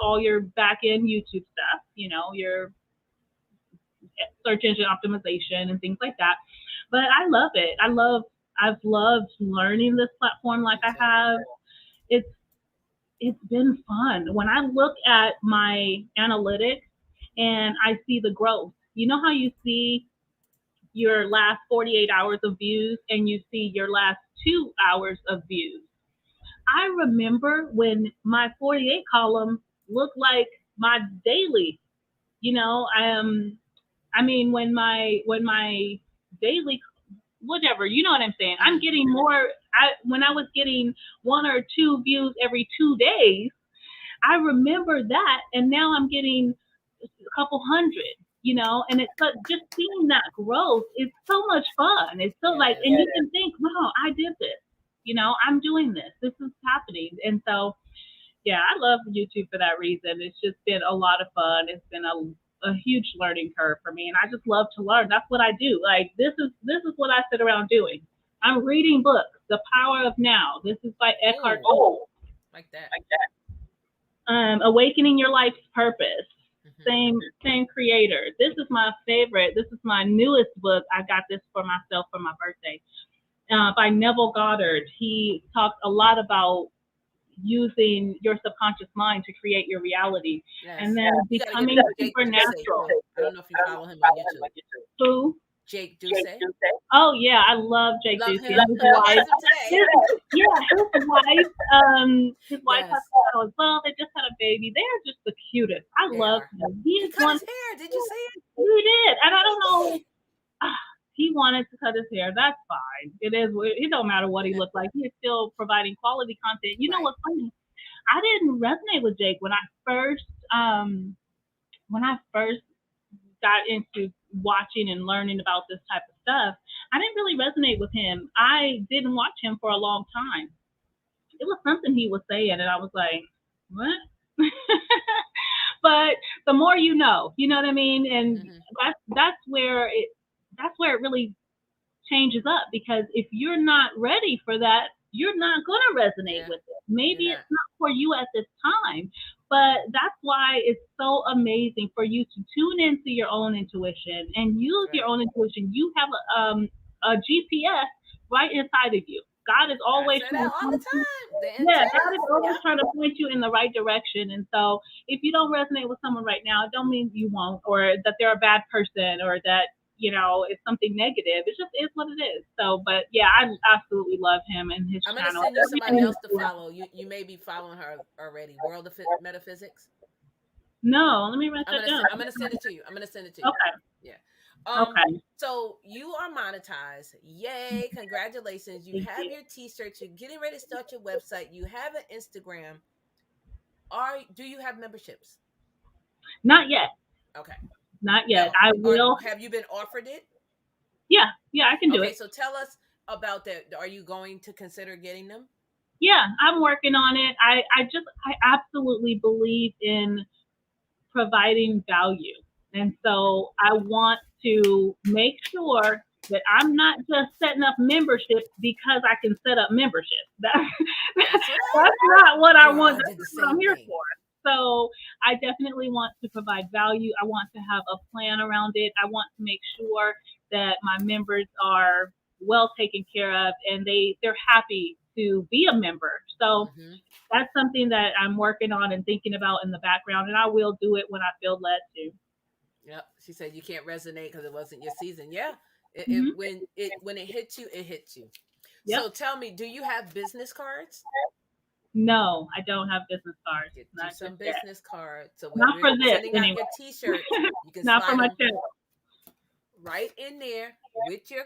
all your back end YouTube stuff, your search engine optimization and things like that. But I love it. I've loved learning this platform like I have. It's been fun. When I look at my analytics and I see the growth, you know how you see your last 48 hours of views and you see your last 2 hours of views. I remember when my 48 column looked like my daily, when my daily, whatever, you know what I'm saying? I'm getting more. When I was getting 1 or 2 views every 2 days, I remember that, and now I'm getting a couple hundred, and it's just seeing that growth is so much fun. It's so and you can think, wow, I did this, I'm doing this. This is happening. And so, yeah, I love YouTube for that reason. It's just been a lot of fun. It's been a huge learning curve for me, and I just love to learn. That's what I do. Like this is what I sit around doing. I'm reading books. The Power of Now. This is by Eckhart Tolle. Like that. Awakening Your Life's Purpose. Same creator. This is my favorite. This is my newest book. I got this for myself for my birthday. By Neville Goddard. He talks a lot about using your subconscious mind to create your reality, and then becoming supernatural. I don't know if you follow him on YouTube. Who? Jake Ducey. Oh yeah, I love Jake Ducey. His wife. His wife has as well. They just had a baby. They are just the cutest. I love him. He cut his hair. Did you see it? He did, and I don't know. He wanted to cut his hair. That's fine. It is. It don't matter what he looked like. He is still providing quality content. You know what's funny? I didn't resonate with Jake when I first when I first got into watching and learning about this type of stuff, I didn't really resonate with him. I didn't watch him for a long time. It was something he was saying, and I was like, what? But the more you know what I mean? And that's where it really changes up, because if you're not ready for that, you're not going to resonate with it. Maybe it's not for you at this time, but that's why it's so amazing for you to tune into your own intuition and use your own intuition. You have a GPS right inside of you. God is always I say that all the time. God is always trying to point you in the right direction. And so if you don't resonate with someone right now, it don't mean you won't, or that they're a bad person, or that, it's something negative. It just is what it is. So, but yeah, I absolutely love him and his channel. I'm going to send you somebody else to follow. You may be following her already. World of Metaphysics. No, let me write that down. I'm going to send it to you. Okay. Yeah. Okay. So you are monetized. Yay. Congratulations. You have your t-shirts. You're getting ready to start your website. You have an Instagram. Do you have memberships? Not yet. Okay. Not yet. I will. Have you been offered it? Yeah, I can do it. Okay, so tell us about that. Are you going to consider getting them? Yeah, I'm working on it. I absolutely believe in providing value. And so I want to make sure that I'm not just setting up memberships because I can set up memberships. That's not what I want. That's what I'm here for. So I definitely want to provide value. I want to have a plan around it. I want to make sure that my members are well taken care of and they're happy to be a member. So that's something that I'm working on and thinking about in the background, and I will do it when I feel led to. Yep. She said you can't resonate because it wasn't your season. Yeah. When it hits you, it hits you. Yep. So tell me, do you have business cards? No, I don't have business cards. Get you some business cards. So when not for this. Sending out your t-shirts, you can not slide for my them channel. Right in there with your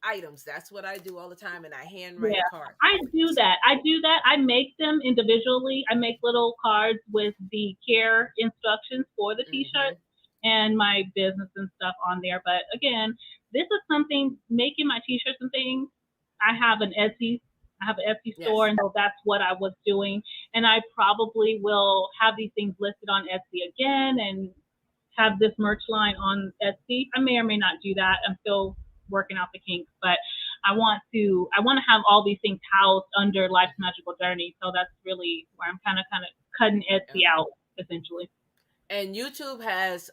items. That's what I do all the time, and I handwrite a card. I do that. I make them individually. I make little cards with the care instructions for the t-shirts and my business and stuff on there. But again, this is something, making my t-shirts and things. I have an Etsy store, and so that's what I was doing. And I probably will have these things listed on Etsy again and have this merch line on Etsy. I may or may not do that. I'm still working out the kinks, but I want to have all these things housed under Life's Magical Journey. So that's really where I'm kind of cutting Etsy out, essentially. And YouTube has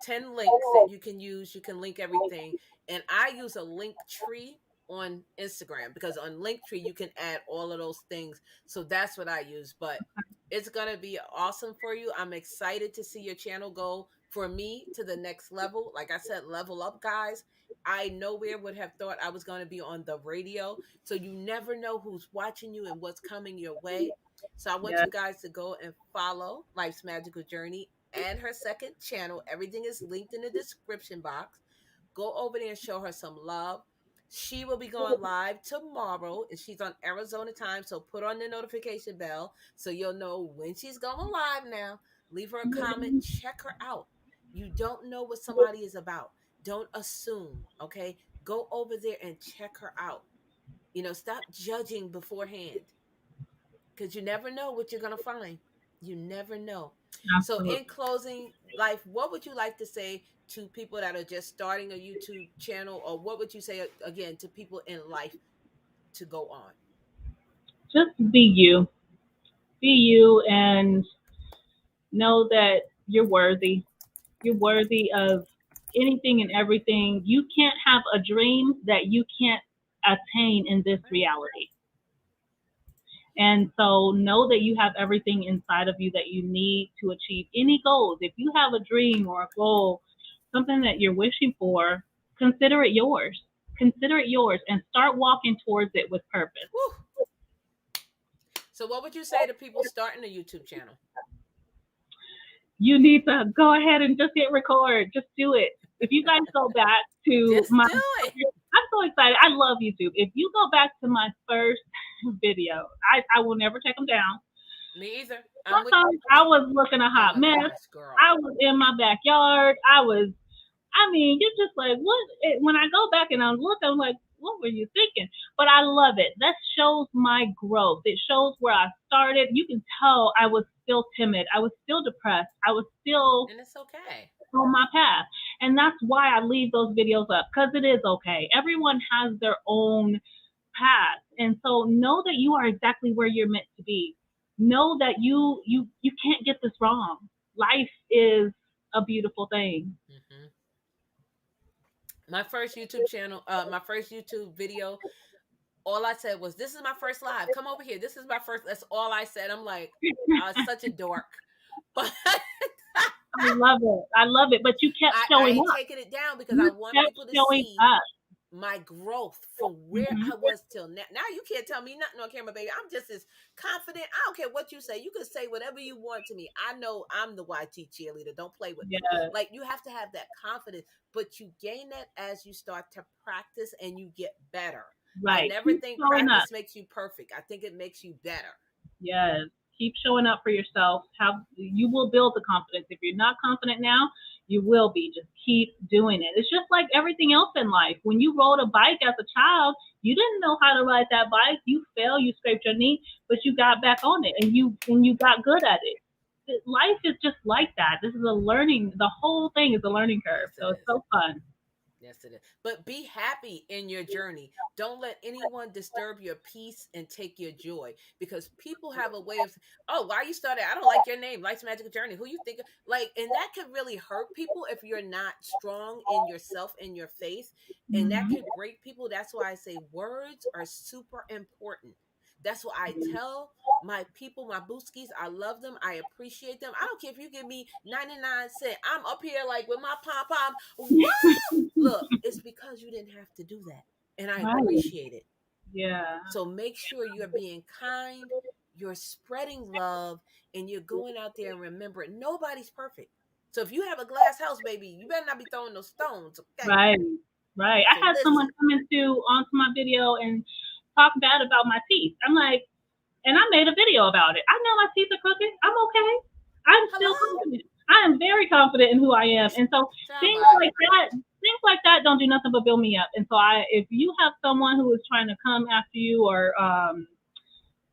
10 links that you can use. You can link everything. And I use a link tree on Instagram, because on Linktree you can add all of those things. So that's what I use. But it's going to be awesome for you. I'm excited to see your channel go, for me, to the next level. Like I said, level up, guys. I nowhere would have thought I was going to be on the radio. So you never know who's watching you and what's coming your way. So I want you guys to go and follow Life's Magical Journey and her second channel. Everything is linked in the description box. Go over there and show her some love. She will be going live tomorrow, and she's on Arizona time. So put on the notification bell so you'll know when she's going live now. Leave her a comment. Check her out. You don't know what somebody is about. Don't assume, okay? Go over there and check her out. Stop judging beforehand, because you never know what you're going to find. You never know. Absolutely. So in closing, Life, what would you like to say to people that are just starting a YouTube channel, or what would you say, again, to people in life to go on? Just be you. Be you, and know that you're worthy. You're worthy of anything and everything. You can't have a dream that you can't attain in this reality. And so know that you have everything inside of you that you need to achieve any goals. If you have a dream or a goal, something that you're wishing for, consider it yours. Consider it yours and start walking towards it with purpose. Woo. So what would you say to people starting a YouTube channel? You need to go ahead and just hit record. Just do it. If you guys go back to I'm so excited. I love YouTube. If you go back to my first video, I will never take them down. Me either. I'm with Sometimes I was looking a Oh hot my mess. gosh, girl. I was in my backyard. I mean, you're just like, what? When I go back and I look, I'm like, what were you thinking? But I love it. That shows my growth. It shows where I started. You can tell I was still timid. I was still depressed. I was still And it's okay. on my path. And that's why I leave those videos up, because it is okay. Everyone has their own path. And so know that you are exactly where you're meant to be. Know that you can't get this wrong. Life is a beautiful thing. Hmm. My first YouTube channel, my first YouTube video, all I said was, "This is my first live. Come over here. This is my first." That's all I said. I'm like, I was such a dork, but I love it. I love it. But you kept I showing ain't up. taking it down because I You want kept people to showing see up. my growth from where Mhm. I was till now. Now you can't tell me nothing on camera, baby. I'm just as confident. I don't care what you say. You can say whatever you want to me. I know I'm the YT cheerleader. Don't play with me. Yeah. Like, you have to have that confidence, but you gain that as you start to practice and you get better. I Right. never Keep think showing up. practice makes you perfect. I think it makes you better. Yes. Keep showing up for yourself. You will build the confidence. If you're not confident now, you will be. Just keep doing it. It's just like everything else in life. When you rode a bike as a child, you didn't know how to ride that bike. You fell, you scraped your knee, but you got back on it and you got good at it. Life is just like that. This is a learning. The whole thing is a learning curve. Yes, So it it's is. so fun. Yes, it is. But be happy in your journey. Don't let anyone disturb your peace and take your joy, because people have a way of, oh, why you started? I don't like your name, Life's Magical Journey. Who you think? Like, and that could really hurt people if you're not strong in yourself and your faith, and that Mhm. could break people. That's why I say words are super important. That's what I tell my people, my booskies. I love them. I appreciate them. I don't care if you give me 99 cents. I'm up here like with my pom pom. Look, it's because you didn't have to do that. And I Right. appreciate it. Yeah. So make sure you're being kind, you're spreading love, and you're going out there and remember, nobody's perfect. So if you have a glass house, baby, you better not be throwing those stones, okay? Right. Right. So I had someone listen. come onto my video and talk bad about my teeth. I'm like, and I made a video about it. I know my teeth are crooked. I'm okay. I'm still Hello? confident. I am very confident in who I am. And so things Somebody. like that don't do nothing but build me up. And so if you have someone who is trying to come after you or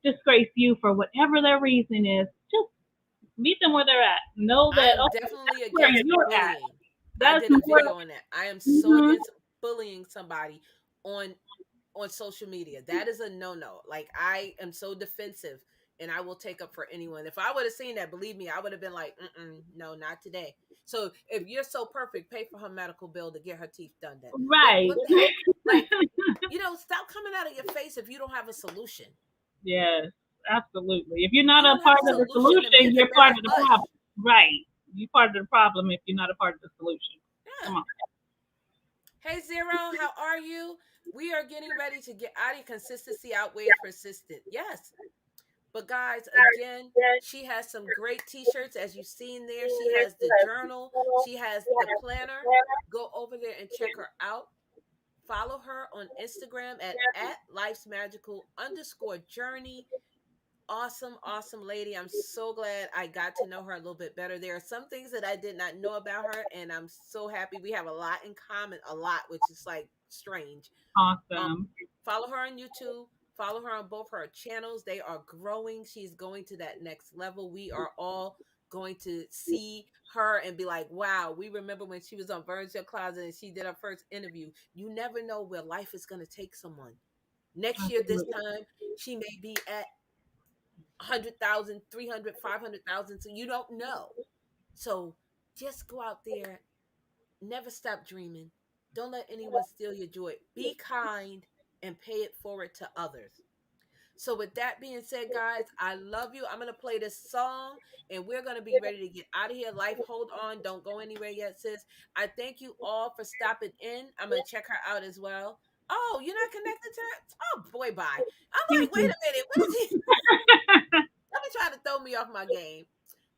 disgrace you for whatever their reason is, just meet them where they're at. Know I that am okay, definitely that's where against you're at. bullying. I That's did a more. video on that. I am so Mhm. against bullying somebody on social media. That is a no-no. Like, I am so defensive and I will take up for anyone. If I would have seen that, believe me, I would have been like, no, not today. So if you're so perfect, pay for her medical bill to get her teeth done then. Right. What the heck? Like, stop coming out of your face if you don't have a solution. Yes, absolutely. If you're not You a don't have part a of the solution to solution, make you're it part better. of the Hush. problem. Right. You're part of the problem if you're not a part of the solution. Yeah. Come on. Hey, Zero, how are you? We are getting ready to get out of consistency outweighs persistent. Yes. But guys, again, she has some great t-shirts, as you've seen there. She has the journal. She has the planner. Go over there and check her out. Follow her on Instagram at lifesmagical_journey. Awesome lady. I'm so glad I got to know her a little bit better. There are some things that I did not know about her, and I'm so happy. We have a lot in common, which is like strange. Awesome. Follow her on YouTube. Follow her on both her channels. They are growing. She's going to that next level. We are all going to see her and be like, wow, we remember when she was on Vernes Junk Closet and she did her first interview. You never know where life is going to take someone. Next year, this time, she may be at 100,000, 300, 500,000. So you don't know. So just go out there. Never stop dreaming. Don't let anyone steal your joy. Be kind and pay it forward to others. So with that being said, guys, I love you. I'm going to play this song and we're going to be ready to get out of here. Life, hold on. Don't go anywhere yet, sis. I thank you all for stopping in. I'm going to check her out as well. Oh, you're not connected to her? Oh, boy, bye. I'm like, wait a minute. What is he? Let me try to throw me off my game.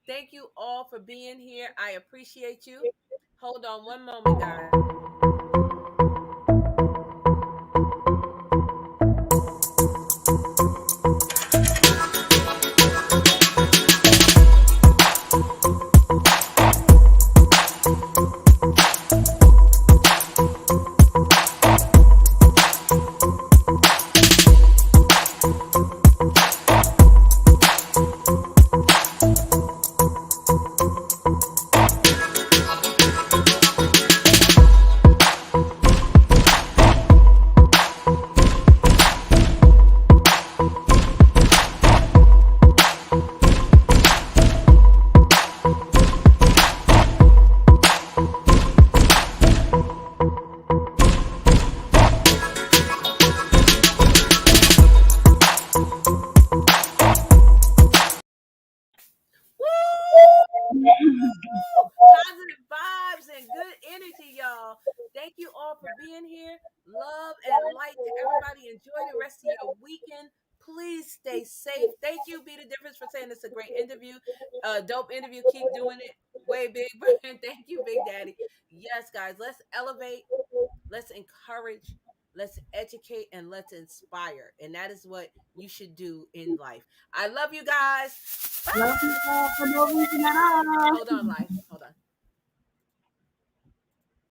Thank you all for being here. I appreciate you. Hold on one moment, guys. the rest of your weekend. Please stay safe. Thank you, Be the Difference, for saying it's a great interview. Dope interview. Keep doing it. Way big. Thank you, Big Daddy. Yes, guys, let's elevate. Let's encourage. Let's educate and let's inspire. And that is what you should do in life. I love you guys. Love you all for no reason at all. Hold on, life.